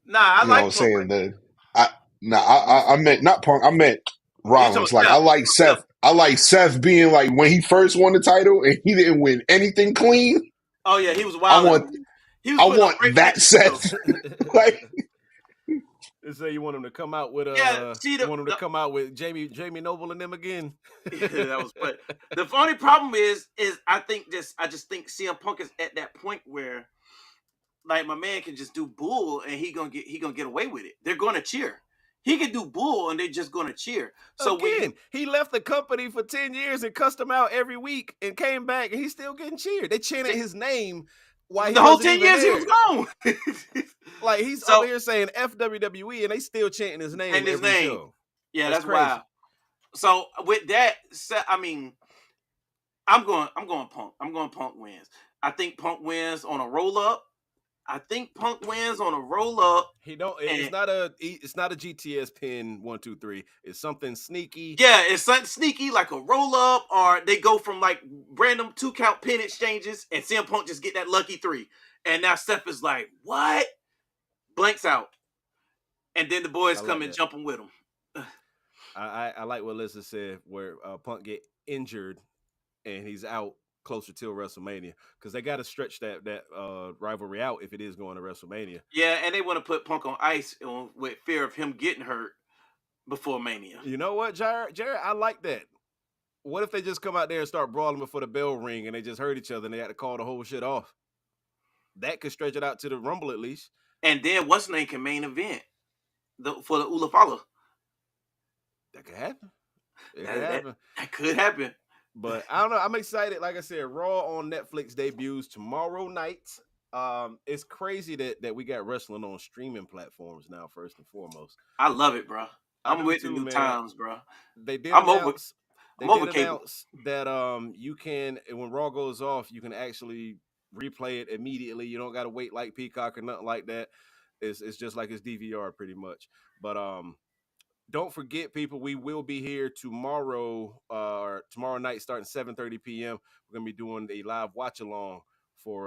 Nah, I you know what I'm like Punk. saying? I I Weasel meant Punk. not Punk, I meant You talking Rollins. Like about Seth? I like Seth being like when he first won the title and he didn't win anything clean. Oh yeah, he Mm. was I wilding. want He was I putting on want great that matches too. Seth. Like, They say you want him to come out with Yeah, see you want him to come out with Jamie Noble and them again. that was but the only problem is I just think CM Punk is at that point where like my man can just do bull and he gonna get away with it. They're gonna cheer. He can do bull and they're just gonna cheer. So when you Again, he left the company for 10 years and cussed him out every week and came back and he's still getting cheered. They chanted his name while he the whole wasn't 10 even years he was there. gone. Like he's over So here saying FWWE and they still chanting his name and his every name. show. Yeah, That's that's wild. crazy. So with that, I mean, I'm going Punk. I'm going Punk wins. I think Punk wins on a roll up. I think Punk wins on a roll up. He don't. And It's not a GTS pin 1 2 3. It's something sneaky. yeah, it's something sneaky like a roll up, or they go from like random 2 count pin exchanges, and CM Punk just get that lucky 3. And now Steph is like, what? Blanks out. And then the boys I come like and that. jumping with him. I like what Lissa said, where Punk get injured and he's out closer till WrestleMania because they got to stretch that rivalry out if it is going to WrestleMania. Yeah, and they want to put Punk on ice with fear of him getting hurt before Mania. You know what, Jared? I like that. What if they just come out there and start brawling before the bell ring and they just hurt each other and they had to call the whole shit off? That could stretch it out to the Rumble at least. And then what's name can main event for the Ulafala. That could happen. It could That, that happen. that could happen. But I don't know. I'm excited. Like I said, Raw on Netflix debuts tomorrow night. It's crazy that we got wrestling on streaming platforms now. First and foremost, I love it, bro. I I'm do with the too, new man. times, bro. They did I'm over. announce. They I'm did over cable. announce that you can when Raw goes off, you can actually replay it immediately. You don't got to wait like Peacock or nothing like that. It's just like it's DVR pretty much. But don't forget, people, we will be here tomorrow, tomorrow night, starting 7:30 p.m. We're gonna be doing a live watch along for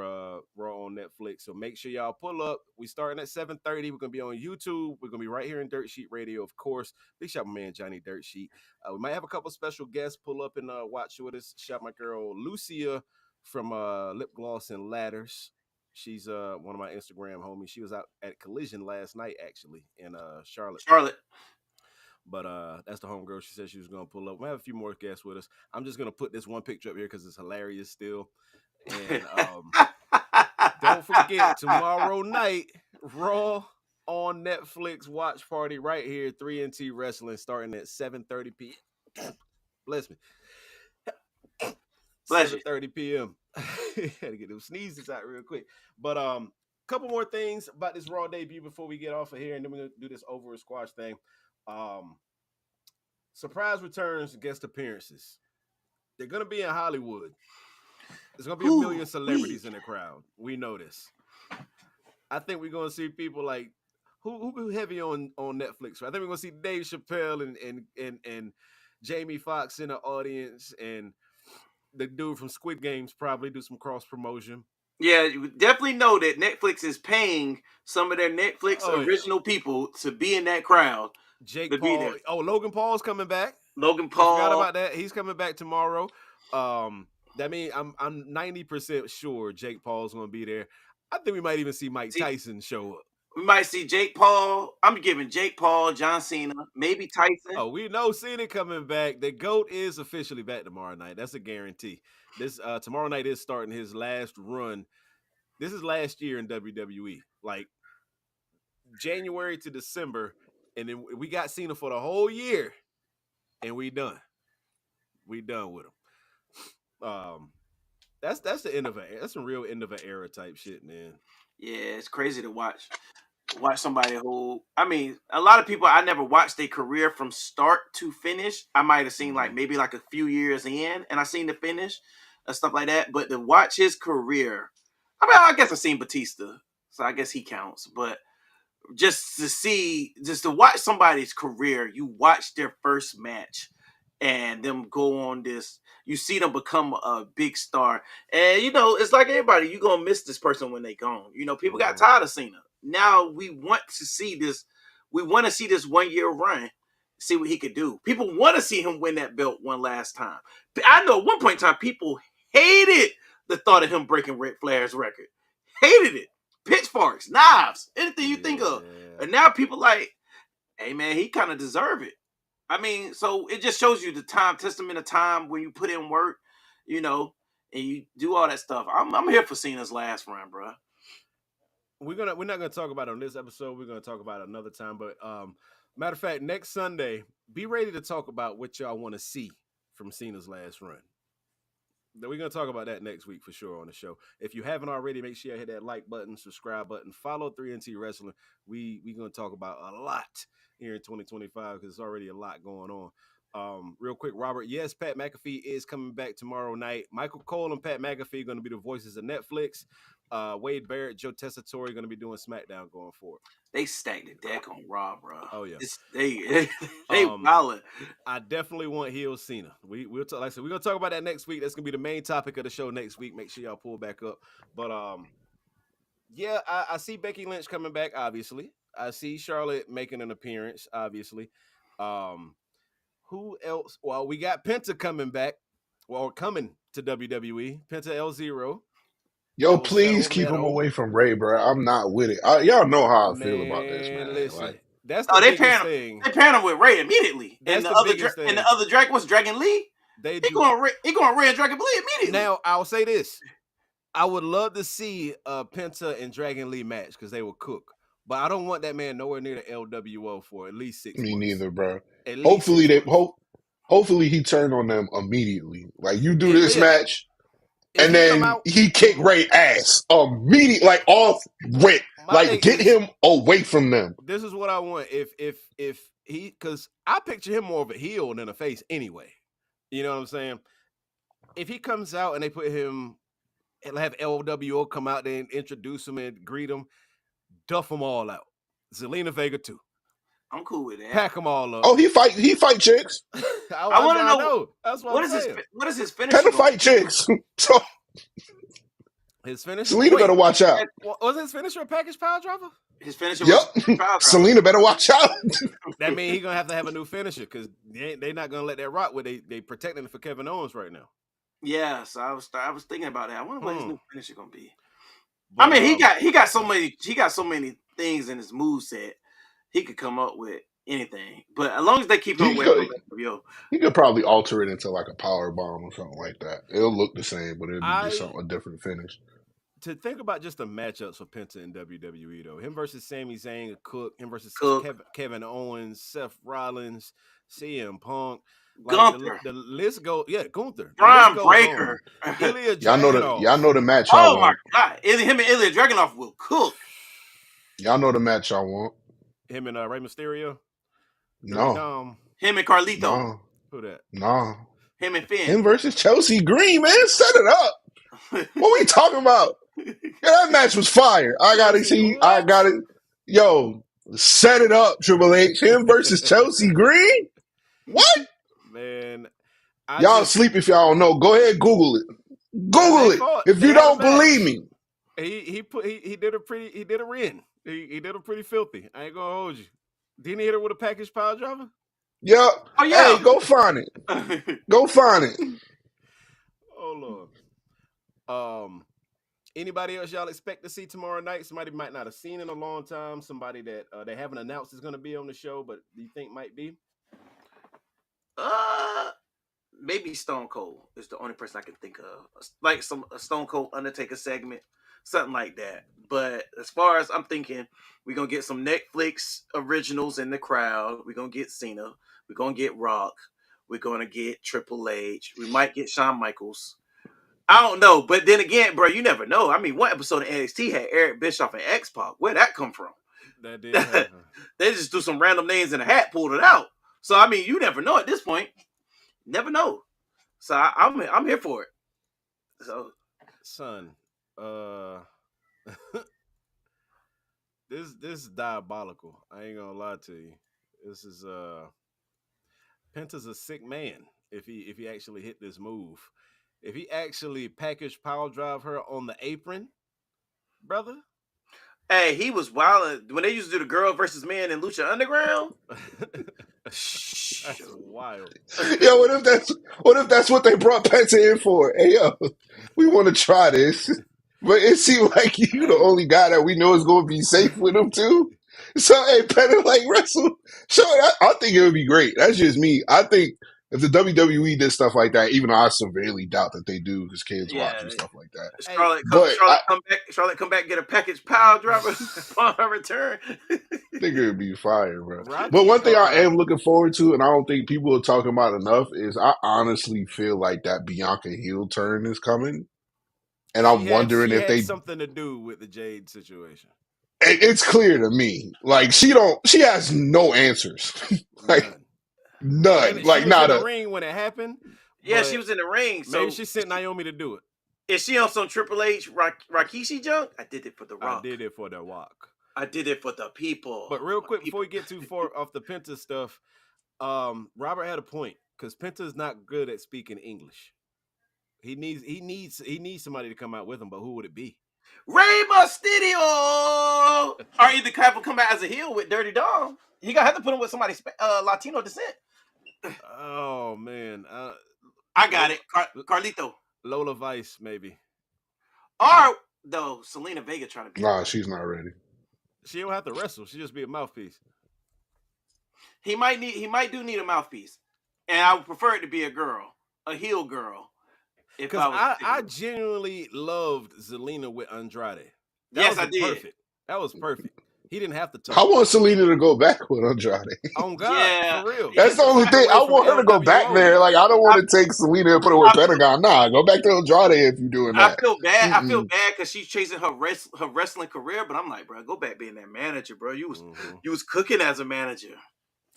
Raw on Netflix. So make sure y'all pull up. We starting at 7:30. We're gonna be on YouTube. We're gonna be right here in Dirt Sheet Radio, of course. Big shout my man Johnny Dirt Sheet. We might have a couple special guests pull up and watch with us. Shout my girl Lucia from Lip Gloss and Ladders. She's one of my Instagram homies. She was out at Collision last night, actually, in Charlotte. Charlotte. But that's the homegirl. She said she was gonna pull up. We have a few more guests with us. I'm just gonna put this one picture up here because it's hilarious still. And don't forget tomorrow night, Raw on Netflix watch party right here, 3NT Wrestling, starting at 7:30 p.m. Bless me. Bless you. 7:30 p.m. Had to get those sneezes out real quick. But couple more things about this Raw debut before we get off of here, and then we're gonna do this over a squash thing. Surprise returns, guest appearances. They're gonna be in Hollywood. There's gonna be a million celebrities in the crowd. We know this. I think we're gonna see people like who heavy on Netflix. Right? I think we're gonna see Dave Chappelle and Jamie Foxx in the audience, and the dude from Squid Games probably do some cross promotion. Yeah, you definitely know that Netflix is paying some of their Netflix Oh yeah, original people to be in that crowd. Jake To be Paul. there. Oh, Logan Paul's coming back. Logan I forgot Paul. about that. He's coming back tomorrow. That means I'm 90% sure Jake Paul's gonna be there. I think we might even see Mike Tyson show up. We might see Jake Paul. I'm giving Jake Paul, John Cena, maybe Tyson. Oh, we know Cena coming back. The GOAT is officially back tomorrow night. That's a guarantee. This tomorrow night is starting his last run. This is last year in WWE, like January to December, and then we got Cena for the whole year, and we done. We done with him. That's the end of it. That's some real end of an era type shit, man. Yeah, it's crazy to watch somebody who, I mean, a lot of people, I never watched their career from start to finish. I might have seen like maybe like a few years in and I seen the finish and stuff like that. But to watch his career, I mean, I guess I've seen Batista, so I guess he counts. But just to watch somebody's career, you watch their first match and them go on this. You see them become a big star, and it's like everybody. You gonna miss this person when they gone. People got tired of Cena. Now we want to see this. We want to see this 1 year run. See what he could do. People want to see him win that belt one last time. I know at one point in time, people hated the thought of him breaking Ric Flair's record. Hated it. Pitchforks, knives, anything you think of. And now people like, hey man, he kind of deserve it. I mean, so it just shows you the testament of time when you put in work, and you do all that stuff. I'm here for Cena's last run, bro. We're not gonna talk about it on this episode. We're gonna talk about it another time. But matter of fact, next Sunday, be ready to talk about what y'all want to see from Cena's last run. We're gonna talk about that next week for sure on the show. If you haven't already, make sure you hit that like button, subscribe button, follow 3NT Wrestling. We gonna talk about a lot here in 2025 because there's already a lot going on. Real quick, Robert. Yes, Pat McAfee is coming back tomorrow night. Michael Cole and Pat McAfee are going to be the voices of Netflix. Wade Barrett, Joe Tessitore going to be doing SmackDown going forward. They stacked the deck on Raw, bro. Oh yeah, they violent. I definitely want heel Cena. We'll talk. Like I said, we're gonna talk about that next week. That's gonna be the main topic of the show next week. Make sure y'all pull back up. But yeah, I see Becky Lynch coming back. Obviously, I see Charlotte making an appearance. Obviously, who else? Well, we got Penta coming back. Well, coming to WWE. Penta L0. Yo, please keep him away from Ray, bro. I'm not with it. Y'all know how I feel about this, man. Listen, like, that's the biggest thing. They paired him with Ray immediately. That's and the biggest thing. And the other Dragon was Dragon Lee. He going Ray and Dragon Lee immediately. Now I'll say this: I would love to see a Penta and Dragon Lee match because they will cook. But I don't want that man nowhere near the LWO for at least 6 months. Me neither, bro. Hopefully he turned on them immediately. Like you do this match. And then he kicked Ray ass immediately, like off rip. Like get him away from them. This is what I want. If he, because I picture him more of a heel than a face anyway. You know what I'm saying? If he comes out and they put him and have LWO come out there and introduce him and greet him, duff them all out. Zelina Vega too. I'm cool with that. Pack them all up. Oh, he fight chicks. I want to know. That's what is his finisher? Better fight chicks. So his finisher. Selena better watch out. Was his finisher a package power driver? His finisher. Yep. Selena better watch out. That means he's gonna have to have a new finisher because they're not gonna let that rock where they protecting it for Kevin Owens right now. Yeah, so I was thinking about that. I wonder what his new finisher gonna be. But, I mean, he got so many things in his moveset. He could come up with anything, but as long as they keep him away from WO, he could probably alter it into like a power bomb or something like that. It'll look the same, but it'll be just a different finish. To think about just the matchups for Penta in WWE though, him versus Sami Zayn, Cook, him versus Kevin Owens, Seth Rollins, CM Punk, Gunther. The list goes, Gunther, Braun Breaker, Ilya Dragunov. Y'all know the match. Oh my God, him and Ilya Dragunov will cook. Y'all know the match y'all want. Him and Rey Mysterio? No. Him and Carlito? No. Who that? No. Him and Finn? Him versus Chelsea Green, man. Set it up. What we talking about? Yeah, that match was fire. I got it. Yo, set it up, Triple H. Him versus Chelsea Green? What? Man. Y'all sleep if y'all don't know. Go ahead, Google it. Google it. If you don't believe me. He did a win. He did a pretty filthy. I ain't gonna hold you. Didn't he hit her with a package power driver? Yep. Oh yeah. Hey, go find it. Go find it. Oh Lord. Anybody else y'all expect to see tomorrow night? Somebody might not have seen in a long time. Somebody that they haven't announced is going to be on the show, but do you think might be? Maybe Stone Cold is the only person I can think of. Like a Stone Cold Undertaker segment. Something like that. But as far as I'm thinking, we're going to get some Netflix originals in the crowd. We're going to get Cena. We're going to get Rock. We're going to get Triple H. We might get Shawn Michaels. I don't know. But then again, bro, you never know. I mean, one episode of NXT had Eric Bischoff and X-Pac. Where'd that come from? That did happen. They just threw some random names in a hat, pulled it out. So, I mean, you never know at this point. Never know. So, I'm here for it. So, son, this is diabolical. I ain't gonna lie to you. This is Penta's a sick man if he actually hit this move. If he actually package power drive her on the apron, brother. Hey, he was wild when they used to do the girl versus man in Lucha Underground. That's wild. Yo, what if that's what they brought Penta in for? Hey yo, we want to try this, but it seemed like you the Hey, only guy that we know is going to be safe with him too. So hey, Penta like wrestle. So I think it would be great. That's just me. I think if the WWE did stuff like that, even though I severely doubt that they do because kids Yeah, watch and stuff like that. hey, But I Charlotte come back, get a package power driver upon her return. think it would be fire, bro. But Rocky. one thing I am looking forward to, and I don't think people are talking about enough, is I honestly feel like that Bianca heel turn is coming. And I'm wondering She if had they something to do with the Jade situation. it's clear to me. Like she has no answers. Like None. none. Granted, she Like was in not the a ring when it happened, Yeah, she but was in the ring. maybe So she sent Naomi to do it. is she on some Triple H Rakishi junk? I did it for the I Rock. did it for the walk. I did it for the people. But real My quick, before people. we get too far off the Penta stuff, Robert had a point because Penta's not good at speaking English. He needs somebody to come out with him, but who would it be? Rey Mysterio, or either have him come back as a heel with Dirty Dom. You gotta have to put him with somebody Latino descent. Oh man, I got it, Carlito. Lola Vice maybe. Or though Selena Vega trying to be a nah, wrestler. she's not ready. She don't have to wrestle. She just be a mouthpiece. He might need a mouthpiece, and I would prefer it to be a girl, a heel girl. If Because I was I genuinely loved Zelina with Andrade. That yes, was I did. perfect. That was perfect. He didn't have to I talk. want Selena to go back with Andrade. On God, Yeah, for real. yeah. That's Get the the only fuck thing. away I from want her to go back LWO. there. Like I don't I, want to take Selena and put her with I feel Pentagon. Nah, go back to Andrade if you're doing I that. feel bad. I feel Mm-mm. bad because she's chasing her wrestling career. But I'm like, bro, go back being that manager, bro. You was cooking as a manager.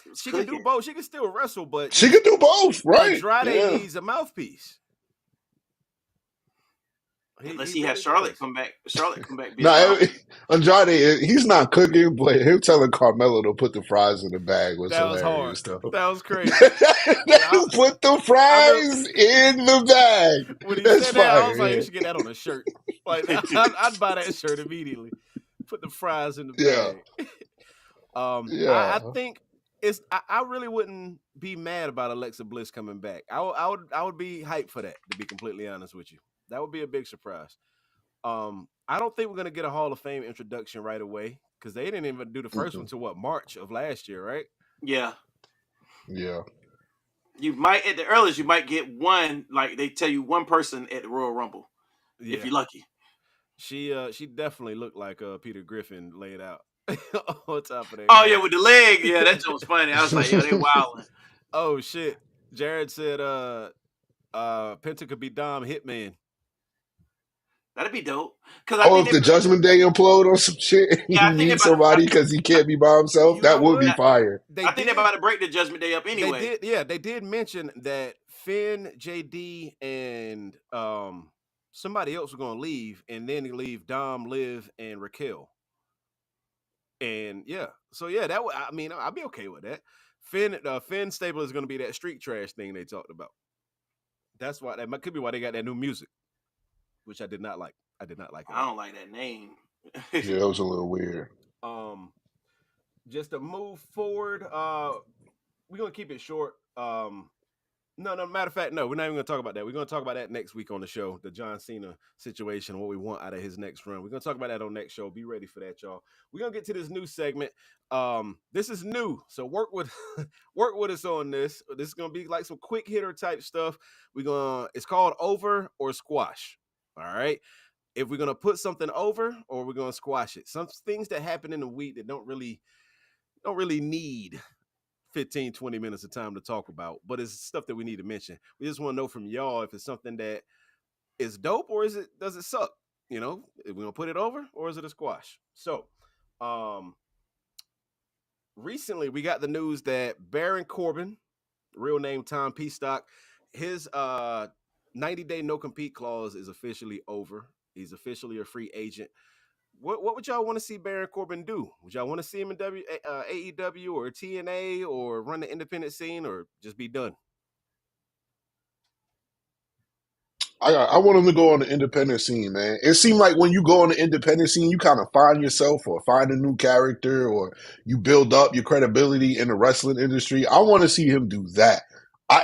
You was She can do cooking. both. She can still wrestle, but She could do both, right? Andrade Yeah. needs a mouthpiece. Unless He he has really does. Charlotte come back be his Nah, mouth. Andrade, he's not cooking, but him telling Carmelo to put the fries in the bag was That was hard. hilarious, though. That was crazy. I, Put the I remember fries in the when bag. he That's said that, I fire, was like, you yeah. should get that on a shirt. Like I'd buy that shirt immediately. Put the fries in the Yeah. bag. I Yeah. think I really wouldn't be mad about Alexa Bliss coming back. I would be hyped for that, to be completely honest with you. That would be a big surprise. I don't think we're gonna get a Hall of Fame introduction right away because they didn't even do the first one Mm-mm. till March of last year, right? Yeah, Yeah. you might at the earliest you might get one. Like they tell you one person at the Royal Rumble if Yeah, you're lucky. she definitely looked like Peter Griffin laid out on top of that Oh yeah, crowd. with the leg. Yeah, that joke was funny. I was like, yo, they wilding. Oh shit! Jared said Penta could be Dom Hitman. That'd be dope. Because I Oh, think if the Judgment Day implode on some shit, he I think they needs about to, somebody because he can't be by himself, You that know would be what? fire. They I think they're did. about to break the Judgment Day up They anyway. did. Yeah, they did mention that Finn, JD, and somebody else were gonna leave, and then leave Dom, Liv, and Raquel. And yeah, so yeah, I mean, I'd be okay with that. Finn stable is gonna be that street trash thing they talked about. That's why could be why they got that new music, which I did not like. I did not like at I all. don't like that name. Yeah, that was a little weird. Um, just to move forward, we're gonna keep it short. No, matter of fact, no, we're not even gonna talk about that. We're gonna talk about that next week on the show, the John Cena situation, what we want out of his next run. We're gonna talk about that on next show. Be ready for that, y'all. We're gonna get to this new segment. This is new, so work with work with us on this. This is gonna be like some quick hitter type stuff. It's called over or squash. All right. If we're gonna put something over or we're gonna squash it. Some things that happen in the week that don't really need 15, 20 minutes of time to talk about, but it's stuff that we need to mention. We just want to know from y'all if it's something that is dope or does it suck? If we're gonna put it over or is it a squash? So um recently we got the news that Baron Corbin, real name Tom Peastock, his 90-day no compete clause is officially over. He's officially a free agent. what would y'all want to see Baron Corbin do? Would y'all want to see him in AEW or TNA or run the independent scene or just be done? I want him to go on the independent scene, man. It seemed like when you go on the independent scene, you kind of find yourself or find a new character or you build up your credibility in the wrestling industry. I want to see him do that.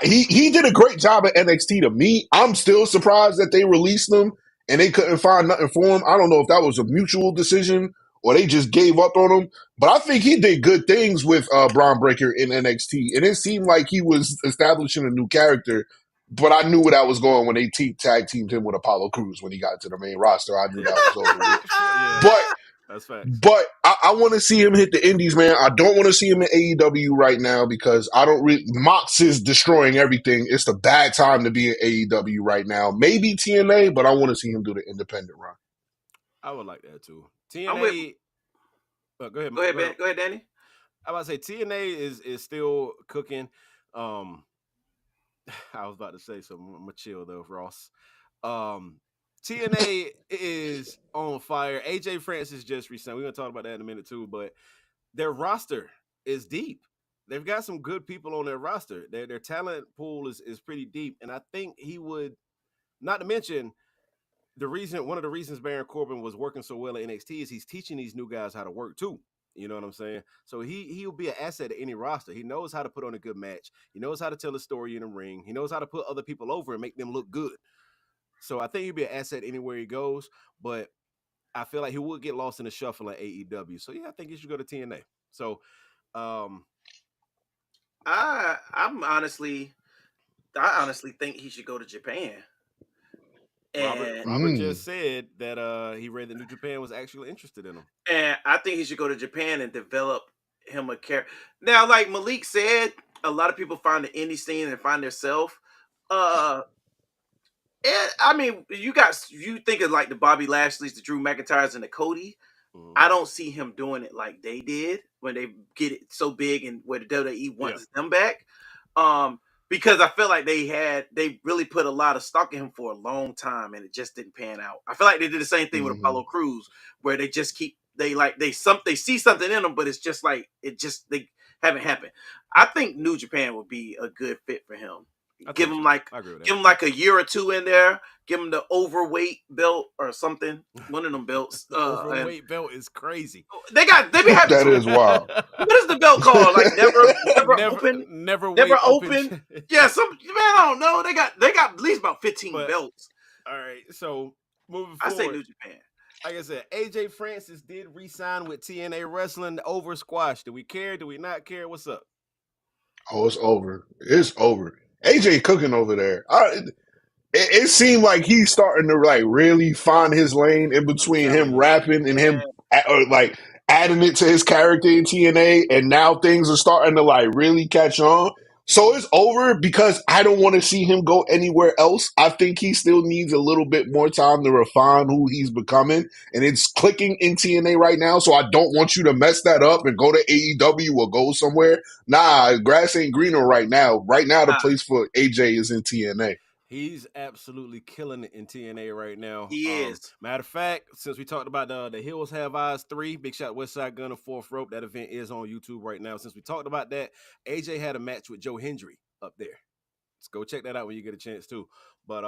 He did a great job at NXT to me. I'm still surprised that they released him and they couldn't find nothing for him. I don't know if that was a mutual decision or they just gave up on him. But I think he did good things with Braun Breaker in NXT. And it seemed like he was establishing a new character, but I knew where that was going when they tag teamed him with Apollo Crews when he got to the main roster. I knew that was over with. Yeah, But that's facts. but I want to see him hit the Indies, man. I don't want to see him in AEW right now because I don't really. Mox is destroying everything. It's the bad time to be in AEW right now. Maybe TNA, but I want to see him do the independent run. I would like that too. I'm with. TNA. Go ahead. Go ahead, Ben. Go ahead, Danny. I about to say TNA is still cooking. Um, I was about to say something. I'm gonna chill though, Ross. TNA is on fire. AJ Francis just resigned. We're gonna talk about that in a minute too, but their roster is deep. They've got some good people on their roster. Their talent pool is pretty deep, and I think he would. Not to mention one of the reasons Baron Corbin was working so well at NXT is he's teaching these new guys how to work too. You know what I'm saying? So he'll be an asset to any roster. He knows how to put on a good match. He knows how to tell a story in the ring. He knows how to put other people over and make them look good. So I think he'll be an asset anywhere he goes. But I feel like he would get lost in the shuffle at AEW. So yeah, I think he should go to TNA. So I honestly think he should go to Japan. And Robert just said that he read that New Japan was actually interested in him. And I think he should go to Japan and develop him a character. Now, like Malik said, a lot of people find the indie scene and find themselves. And I mean, you think of like the Bobby Lashley's, the Drew McIntyres, and the Cody. Mm-hmm. I don't see him doing it like they did when they get it so big and where the WWE wants them back. Because I feel like they really put a lot of stock in him for a long time and it just didn't pan out. I feel like they did the same thing with Apollo Crews, where they just they see something in them, but it's just like they haven't happened. I think New Japan would be a good fit for him. Give him like a year or two in there. Give him the overweight belt or something. One of them belts. Overweight belt is crazy. They be having that is wild. What is the belt called? Like never open. Yeah, I don't know. They got at least about 15 belts. All right, so moving forward, I say New Japan. Like I said, AJ Francis did re-sign with TNA Wrestling over squash. Do we care? Do we not care? What's up? Oh, it's over. It's over. AJ cooking over there. It seemed like he's starting to like really find his lane in between him rapping and him like adding it to his character in TNA, and now things are starting to like really catch on. So it's over because I don't want to see him go anywhere else. I think he still needs a little bit more time to refine who he's becoming, and it's clicking in TNA right now. So I don't want you to mess that up and go to AEW or go somewhere. Nah, grass ain't greener right now. Right now, the place for AJ is in TNA. He's absolutely killing it in TNA right now. He is. Matter of fact, since we talked about the Hills Have Eyes 3, Big Shot Westside Gunner, Fourth Rope, that event is on YouTube right now. Since we talked about that, AJ had a match with Joe Hendry up there. Let's go check that out when you get a chance too. But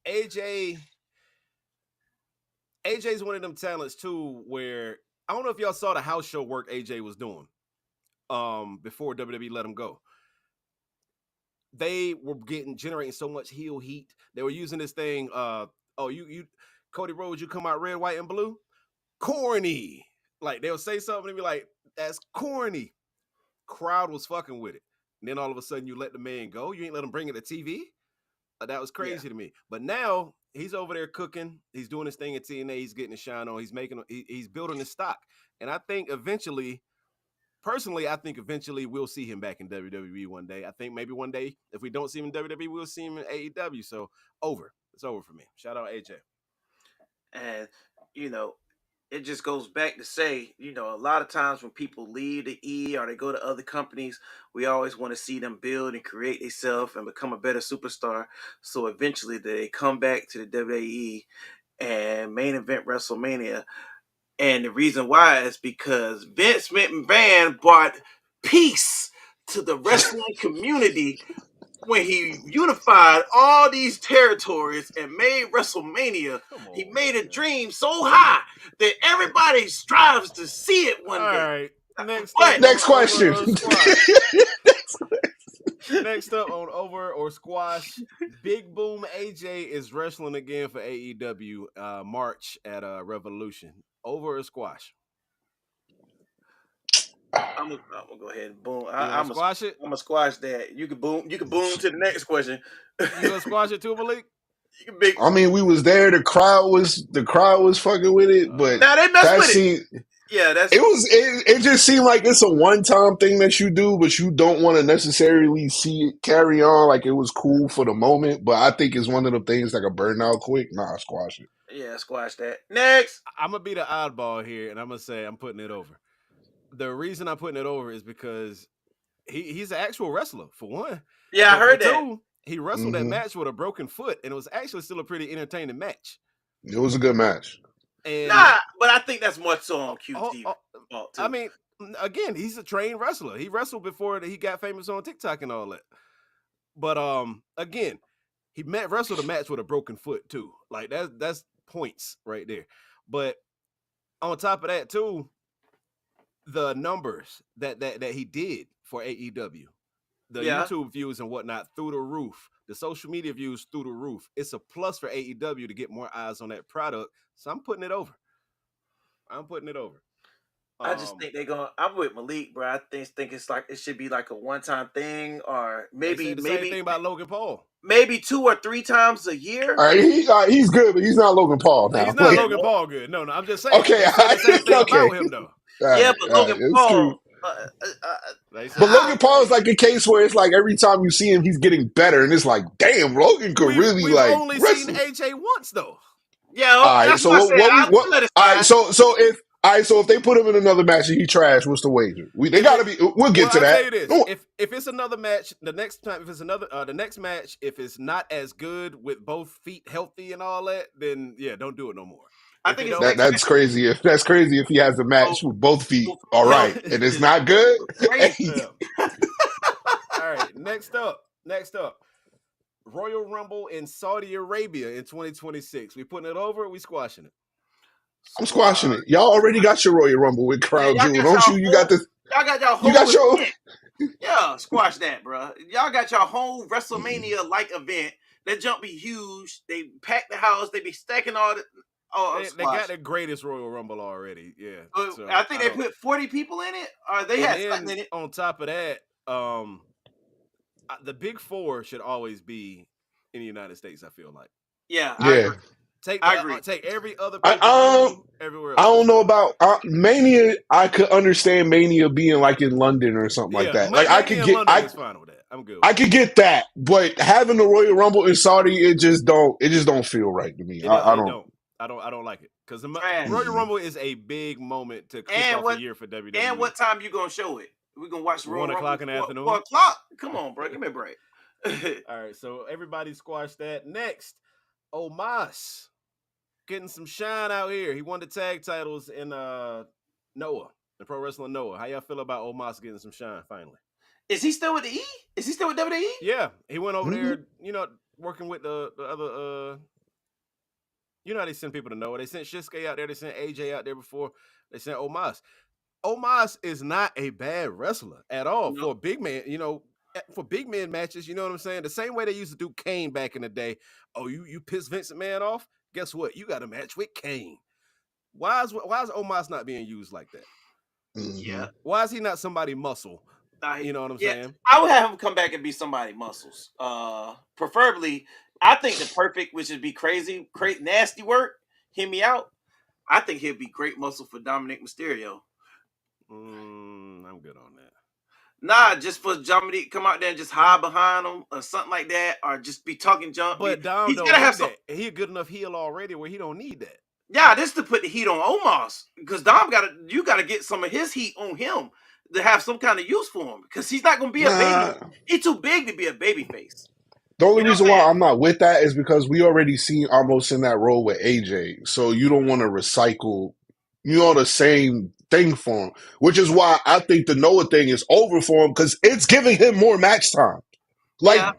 AJ's one of them talents too, where I don't know if y'all saw the house show work AJ was doing before WWE let him go. They were generating so much heel heat. They were using this thing. You Cody Rhodes, you come out red, white, and blue. Corny. Like they'll say something and be like, "That's corny." Crowd was fucking with it. And then all of a sudden, you let the man go. You ain't let him bring it to TV. That was crazy to me. But now he's over there cooking. He's doing his thing at TNA. He's getting a shine on. He's building his stock. And I think eventually. Personally, I think eventually we'll see him back in WWE one day. I think maybe one day, if we don't see him in WWE, we'll see him in AEW. So, it's over for me. Shout out AJ. And, it just goes back to say, a lot of times when people leave the E or they go to other companies, we always want to see them build and create themselves and become a better superstar. So eventually they come back to the WWE and main event WrestleMania. And the reason why is because Vince McMahon brought peace to the wrestling community when he unified all these territories and made WrestleMania. Come He on, made a man. dream so high that everybody strives to see it All one day. right. Next up But on Next question. over squash. Next up on over or squash, Big Boom AJ is wrestling again for AEW March at Revolution. Over or squash? I'm gonna go ahead and boom. You gonna squash it? I'm gonna squash that. You can boom. You can boom to the next question. You gonna squash it too, Malik? You can big. I mean, we was there. The crowd was fucking with it, but Now they mess that with it. seemed Yeah, that's it just seemed like it's a one time thing that you do, but you don't want to necessarily see it carry on. Like it was cool for the moment, but I think it's one of the things that can burn out quick. Nah, squash it. yeah. Squash that. Next. I'm gonna be the oddball here, and I'm gonna say I'm putting it over. The reason I'm putting it over is because he's an actual wrestler, for one. Yeah, I But heard for that. two, he wrestled that hmm match with a broken foot, and it was actually still a pretty entertaining match. It was a good match. And Nah, but I think that's much so on oh, QT oh, fault I too. mean, again, he's a trained wrestler. He wrestled before he got famous on TikTok and all that. But again, he wrestled a match with a broken foot too. Like that's points right there. But on top of that too, the numbers that he did for AEW, the Yeah, YouTube views and whatnot through the roof, the social media views through the roof. It's a plus for AEW to get more eyes on that product. So I'm putting it over. I'm putting it over. I just think they're going. I'm with Malik, bro. I think it's like it should be like a one time thing, or They say the same thing about Logan Paul. maybe 2 or 3 times a year. All right, he's good, but he's not Logan Paul He's now. not Like, Yeah, Logan no, Paul good. No, I'm just saying. okay, They say the same thing okay, about him though. yeah, but Logan it's true. Paul. They say But the Logan same Paul is thing. like a case where it's like every time you see him, he's getting better, and it's like, damn, Logan could really We've like only seen wrestle. AJ once though. Yeah, All right, that's so what I said. what? I'll let it All right, slide. so if they put him in another match and he trash, what's the wager? They If gotta it be. We'll Well, get to I'll tell that. you this: No, if it's another match, the next time, if it's another the next match, if it's not as good with both feet healthy and all that, then yeah, don't do it no more. I If think it his don't, next that's crazy. If that's crazy, if he has a match so with both feet, both all right, healthy and it's is not good. crazy. yeah. All right, next up, Royal Rumble in Saudi Arabia in 2026. We putting it over? Or we squashing it? I'm Squad. squashing it. Y'all already got your Royal Rumble with Yeah, Crown Jewel, don't you? y'all got y'all You whole got your. event. Yeah, squash that, bro. Y'all got your whole WrestleMania like event. That jump be huge. They pack the house. They be stacking all the. Oh, They got squash. the greatest Royal Rumble already. Yeah, so I think I they don't. put 40 people in it, or they And had something then in it. on top of that, the big four should always be in the United States. I feel like Yeah, I Yeah, agree. take I agree. take every other I pay per view everywhere I else. don't know about Mania. I could understand Mania being like in London or something like Yeah, that. Like Mania in London is fine with that. I'm good with I that. could get that, but having the Royal Rumble in Saudi, it just don't feel right to me. I It don't. don't. I don't like it because the Royal Trash. Mm-mm. Rumble is a big moment to kick And off a what? year for And WWE. what time you gonna show it? We gonna watch Royal 1 o'clock Rumble in the 4 afternoon. o'clock. Come on, bro. Give me a break. All right, so everybody squash that. Next, Omos getting some shine out here. He won the tag titles in Noah, the Pro Wrestling Noah. How y'all feel about Omos getting some shine finally? Is he still with the E? Is he still with WWE? Yeah, he went over Mhm. there, working with the other how they send people to Noah. They sent Shinsuke out there, they sent AJ out there before, they sent Omos. Omos is not a bad wrestler at all No. for a big man, for big man matches, you know what I'm saying? The same way they used to do Kane back in the day. Oh, you piss Vince McMahon off? Guess what? You got a match with Kane. Why is Omos not being used like that? Yeah. Mhm. Why is he not somebody muscle? You know what I'm Yeah, saying? I would have him come back and be somebody muscles. Preferably, I think the perfect, which would be crazy, nasty work. Hear me out. I think he'd be great muscle for Dominic Mysterio. I'm good on that. Nah, just for Dominic come out there and just hide behind him or something like that, or just be talking junk. But Dom He's don't gotta need have some. that. He a good enough heel already where he don't need that. Yeah, this to put the heat on Omos because you gotta get some of his heat on him to have some kind of use for him because he's not gonna be a baby. Nah. He's too big to be a baby face. The only You know what reason I'm why saying? I'm not with that is because we already seen almost in that role with AJ, so you don't want to recycle the same thing for him, which is why I think the Noah thing is over for him because it's giving him more match time. Like, Yeah.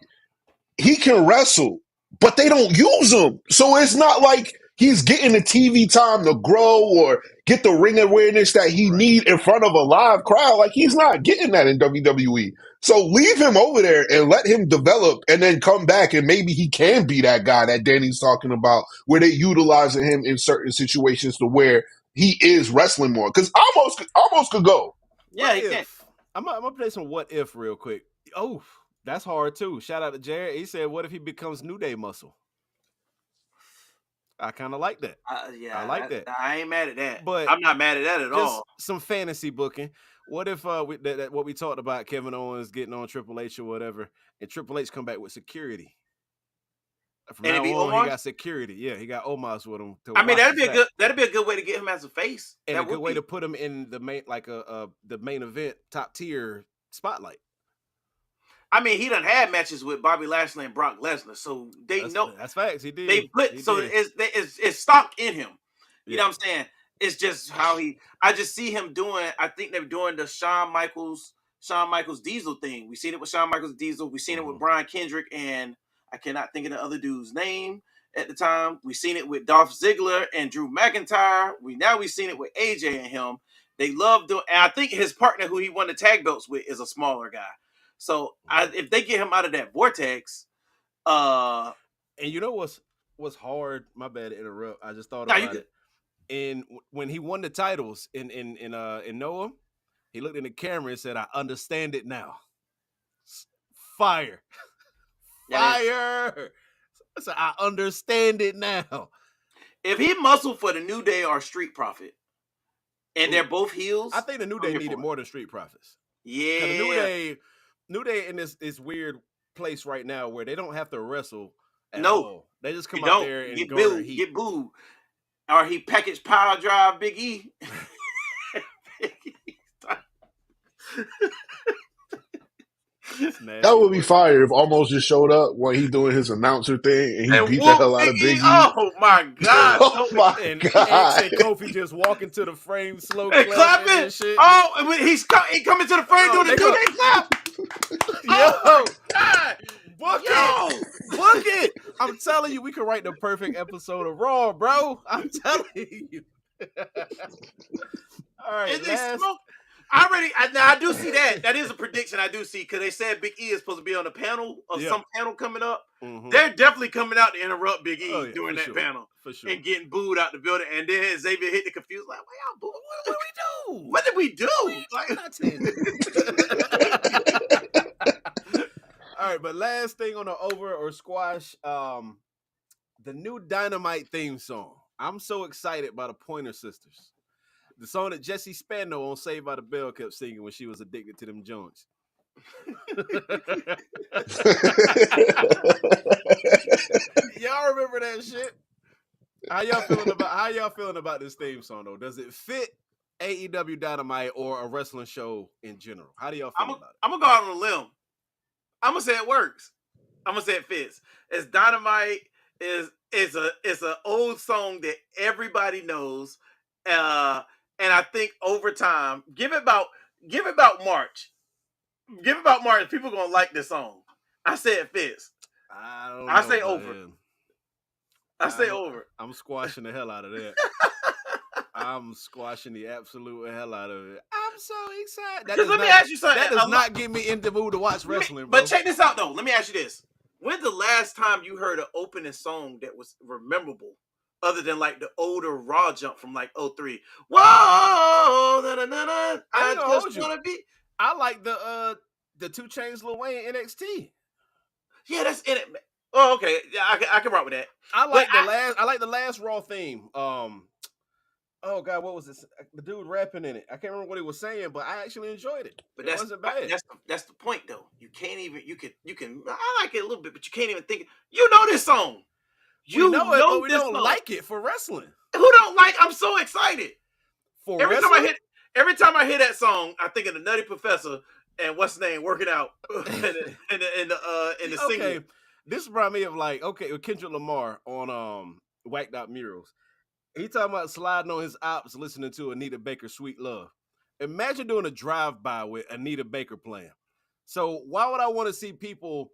he can wrestle, but they don't use him. So it's not like he's getting the TV time to grow or get the ring awareness that he need in front of a live crowd. Like, he's not getting that in WWE. So leave him over there and let him develop and then come back and maybe he can be that guy that Danny's talking about where they utilizing him in certain situations to where he is wrestling more. Because almost could go. Yeah, he can. I'm gonna play some what if real quick. Oh, that's hard too. Shout out to Jared. He said, "What if he becomes New Day muscle?" I kind of like that. Yeah, I like that. I ain't mad at that. But I'm not mad at that at just all. some fantasy booking. What if what we talked about, Kevin Owens getting on Triple H or whatever, and Triple H come back with security? From And now it be on, Omos? he got security. Yeah, he got Omos with him. I mean, that'd be a good way to get him as a face. And that a good way to put him in the main, like the main event, top tier spotlight. I mean, he done had matches with Bobby Lashley and Brock Lesnar, so know that's facts. He did. They put it's stock in him. You know what I'm saying? It's just how I just see him doing. I think they're doing the Shawn Michaels Diesel thing. We seen it with Shawn Michaels Diesel. We seen it with Brian Kendrick, and I cannot think of the other dude's name at the time. We seen it with Dolph Ziggler and Drew McIntyre. We seen it with AJ and him. They love doing, and I think his partner who he won the tag belts with is a smaller guy. So if they get him out of that vortex, and you know what's hard? My bad to interrupt. I just thought about it. And when he won the titles in Noah, he looked in the camera and said, "I understand it now." Fire. Fire. So I understand it now. If he muscled for the New Day or Street Profit, and they're both heels, I think the New Day needed more than Street Profits. Yeah, the New Day in this weird place right now where they don't have to wrestle at all. They just come out there and get booed, or he package power drive Big E. That would be fire if Almost just showed up when he doing his announcer thing and he beat the hell out of Big E. Oh my god! Oh my god! And Kofi just walking to the frame, slow clapping and shit. Oh, he coming to the frame doing the New Day clap. Yo, God. Book it. I'm telling you, we could write the perfect episode of Raw, bro. I'm telling you. All right, I do see that. That is a prediction I do see because they said Big E is supposed to be on a panel or some panel coming up. Mm-hmm. They're definitely coming out to interrupt Big E during that panel and getting booed out the building. And then Xavier hit the confused like, "Why y'all booed? What did we do? All right, but last thing on the over or squash, the new Dynamite theme song. I'm so excited by the Pointer Sisters. The song that Jessie Spano on Saved by the Bell kept singing when she was addicted to them joints. Y'all remember that shit? How y'all feeling about this theme song though? Does it fit AEW Dynamite or a wrestling show in general? How do y'all feel about it? I'm gonna go out on a limb. I'm gonna say it works. I'm gonna say it fits. As Dynamite is an old song that everybody knows. And I think over time, give it about March. Give it about March. People gonna like this song. I say it fits. I say over. I say over. I'm squashing the hell out of that. I'm squashing the absolute hell out of it. I'm so excited. Let me ask you something. That does not get me in the mood to watch wrestling, bro. But check this out, though. Let me ask you this. When's the last time you heard an opening song that was memorable? Other than like the older Raw jump from like 03. Whoa, I just want to be. I like the 2 Chainz Lil Wayne NXT. Yeah, that's in it. Oh, okay. Yeah, I can rock with that. I like the last Raw theme. Oh God, what was this? The dude rapping in it. I can't remember what he was saying, but I actually enjoyed it. But it wasn't bad. That's the point, though. You can't even. You can. I like it a little bit, but you can't even think. You know this song. You know it, but we don't like it for wrestling. Who don't like? I'm so excited. For every wrestling? Time I hear that song, I think of the Nutty Professor and what's his name working out in the singing. Okay, this brought me of like with Kendrick Lamar on Whacked Out Murals. He talking about sliding on his ops, listening to Anita Baker's "Sweet Love." Imagine doing a drive-by with Anita Baker playing. So why would I want to see people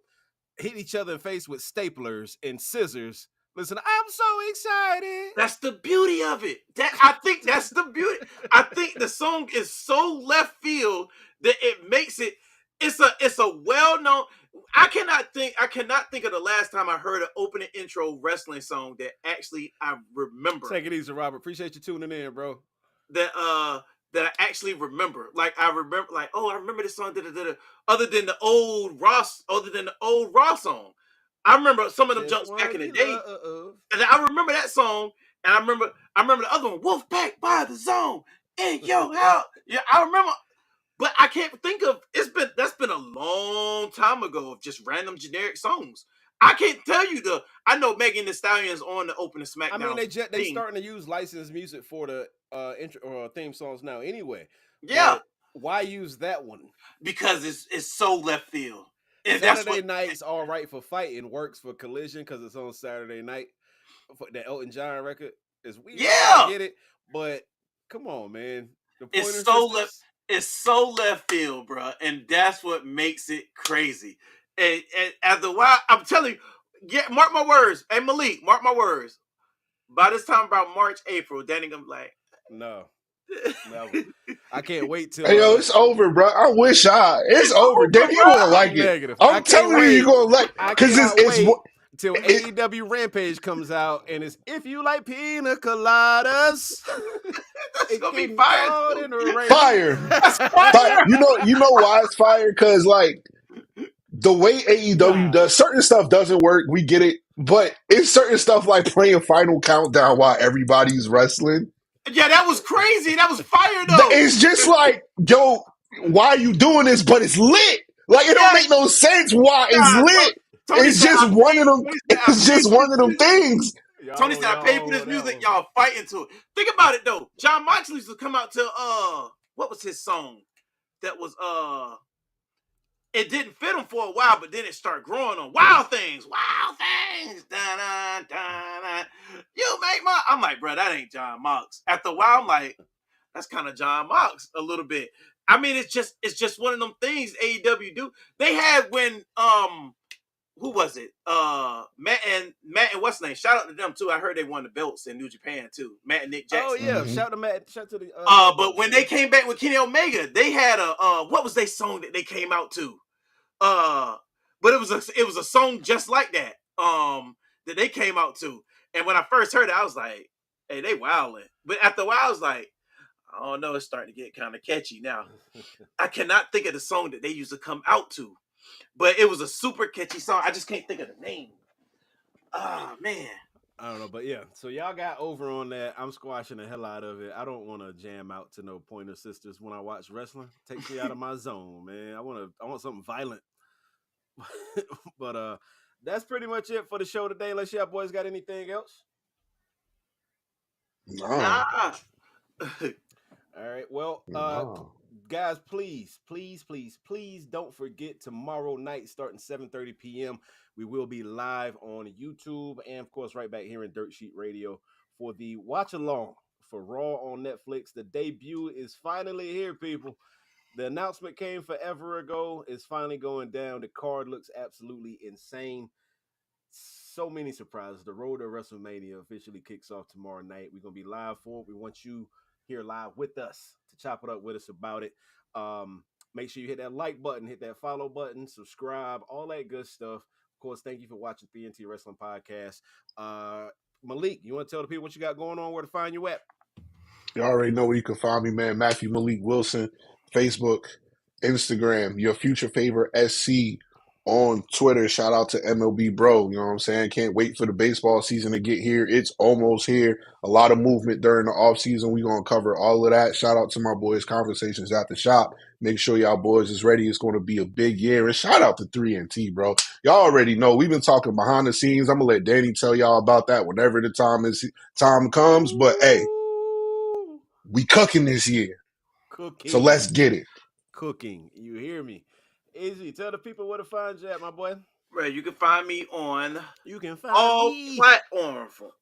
hit each other in the face with staplers and scissors? Listen, I'm so excited. That's the beauty of it. I think that's the beauty. I think the song is so left field that it makes it. It's a well known. I cannot think of the last time I heard an opening intro wrestling song that actually I remember. Take it easy, Robert. Appreciate you tuning in, bro. That I actually remember. Like I remember, like, oh, I remember this song. Other than the old Raw song, I remember some of them jumps back in the day, and I remember that song. And I remember the other one, Wolfpack by the Zone in your house. Yeah, I remember, but I can't think of. That's been a long time ago of just random generic songs. I can't tell you I know Megan Thee Stallion's on the opening SmackDown. I mean, they starting to use licensed music for the intro or theme songs now. Anyway, yeah. But why use that one? Because it's so left field. And Saturday Night's all right for fighting, works for Collision because it's on Saturday night. For the Elton John record is weird. Yeah, I get it, but come on, man. It's so left field, bro, and that's what makes it crazy. And after a while, I'm telling you, mark my words. Hey Malik, mark my words. By this time, about March, April, Danny gonna be like, no. I can't wait till. Hey, yo, it's over, bro. I wish it's over. Danny, you gonna like Negative. it. I'm telling you gonna like it because it's till AEW Rampage comes out, and it's if you like pina coladas. It's gonna be fire. Fire. You know why it's fire? Because like the way AEW does certain stuff doesn't work. We get it, but it's certain stuff like playing Final Countdown while everybody's wrestling. Yeah, that was crazy. That was fire though. It's just like, yo, why are you doing this? But it's lit. Like it don't make no sense why it's lit. It's just one of them. It's just one of them things. Tony said, "I paid for this music. Y'all fighting to it." Think about it though. John Moxley used to come out to what was his song? That was it didn't fit him for a while, but then it started growing on Wild Things. Da-da-da-da. You make my. I'm like, bro, that ain't John Mox. After a while, I'm like, that's kind of John Mox a little bit. I mean, it's just one of them things AEW do. They had when who was it? Matt and what's his name? Shout out to them too. I heard they won the belts in New Japan too. Matt and Nick Jackson. Oh yeah, shout to Matt. Shout to the. But when they came back with Kenny Omega, they had a what was their song that they came out to? But it was a song just like that. That they came out to, and when I first heard it, I was like, "Hey, they wildin'." But after a while, I was like, "I don't know, it's starting to get kind of catchy now." I cannot think of the song that they used to come out to. But it was a super catchy song. I just can't think of the name. Oh, man. I don't know, but yeah. So y'all got over on that. I'm squashing the hell out of it. I don't want to jam out to no Pointer Sisters when I watch wrestling. Takes me out of my zone, man. I want something violent. But that's pretty much it for the show today. Unless y'all boys got anything else. Nah. All right. Well, guys, please don't forget tomorrow night starting 7:30 p.m. we will be live on YouTube and of course right back here in Dirt Sheet Radio for the watch along for Raw on Netflix. The debut is finally here, people. The announcement came forever ago. It's finally going down. The card looks absolutely insane. So many surprises. The road to WrestleMania officially kicks off tomorrow night. We're going to be live for it. We want you here live with us to chop it up with us about it. Make sure you hit that like button, hit that follow button, subscribe, all that good stuff. Of course, thank you for watching 3NT Wrestling Podcast. Malik, you want to tell the people what you got going on, where to find you at? You already know where you can find me, man. Matthew Malik Wilson, Facebook, Instagram, your future favorite SC on Twitter. Shout out to MLB Bro. You know what I'm saying? Can't wait for the baseball season to get here. It's almost here. A lot of movement during the offseason. We're going to cover all of that. Shout out to my boys, Conversations at the Shop. Make sure y'all boys is ready. It's going to be a big year. And shout out to 3NT, bro. Y'all already know. We've been talking behind the scenes. I'm going to let Danny tell y'all about that whenever the time comes. But, hey, we cooking this year. Cooking. So let's get it. Cooking. You hear me? Izzy, tell the people where to find you at, my boy. Right, you can find me on You can find me.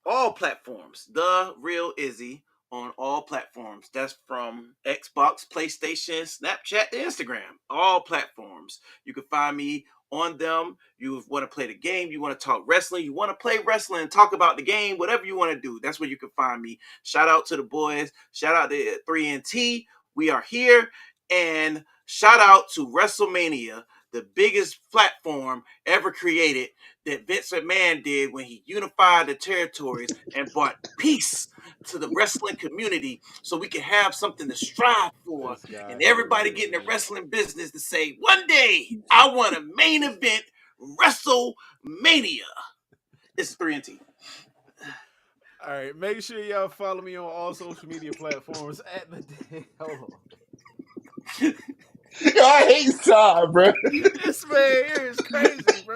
all platforms. The Real Izzy on all platforms. That's from Xbox, PlayStation, Snapchat, to Instagram. All platforms. You can find me on them. You want to play the game, you want to talk wrestling, you want to play wrestling, talk about the game, whatever you want to do. That's where you can find me. Shout out to the boys. Shout out to 3NT. We are here. And shout out to WrestleMania, the biggest platform ever created, that Vince McMahon did when he unified the territories and brought peace to the wrestling community so we can have something to strive for, This guy and here, everybody get in the man. wrestling business to say, one day I want a main event WrestleMania. It's 3NT. All right, make sure y'all follow me on all social media platforms at the day. Hold on. Yo, I hate Ty, bro. This man here is crazy, bro.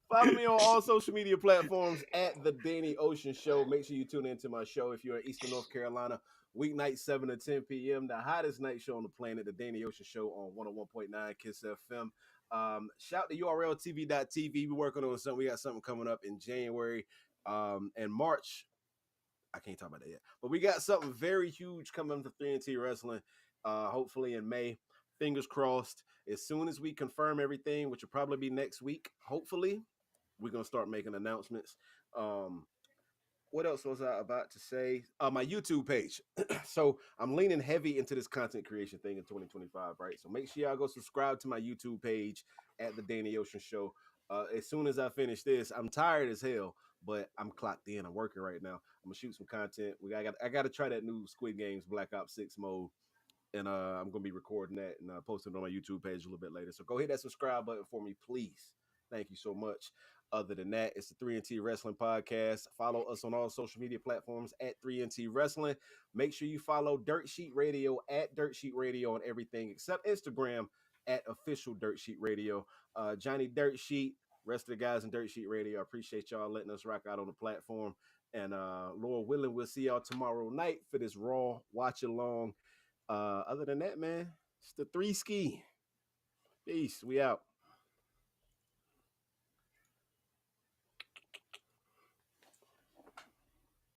Follow me on all social media platforms at the Danny Ocean Show. Make sure you tune into my show if you're in Eastern North Carolina, weeknight 7 to 10 p.m. The hottest night show on the planet, the Danny Ocean Show on 101.9 Kiss FM. Shout to URLTV.tv. We're working on something. We got something coming up in January and March. I can't talk about that yet, but we got something very huge coming to 3T Wrestling. Hopefully in May. Fingers crossed. As soon as we confirm everything, which will probably be next week, hopefully, we're gonna start making announcements. Um, what else was I about to say? My YouTube page. So I'm leaning heavy into this content creation thing in 2025, right? So make sure y'all go subscribe to my YouTube page at the Danny Ocean Show. As soon as I finish this, I'm tired as hell, but I'm clocked in. I'm working right now. I'm gonna shoot some content. I got to try that new Squid Games Black Ops 6 mode, and I'm gonna be recording that and posting it on my YouTube page a little bit later. So go hit that subscribe button for me, please. Thank you so much. Other than that, it's the 3NT Wrestling Podcast. Follow us on all social media platforms at 3NT Wrestling. Make sure you follow Dirt Sheet Radio at Dirt Sheet Radio on everything except Instagram at Official Dirt Sheet Radio. Johnny Dirt Sheet, rest of the guys in Dirt Sheet Radio, I appreciate y'all letting us rock out on the platform. And Lord willing, we'll see y'all tomorrow night for this Raw watch along. Other than that, man, it's the three ski. Peace. We out.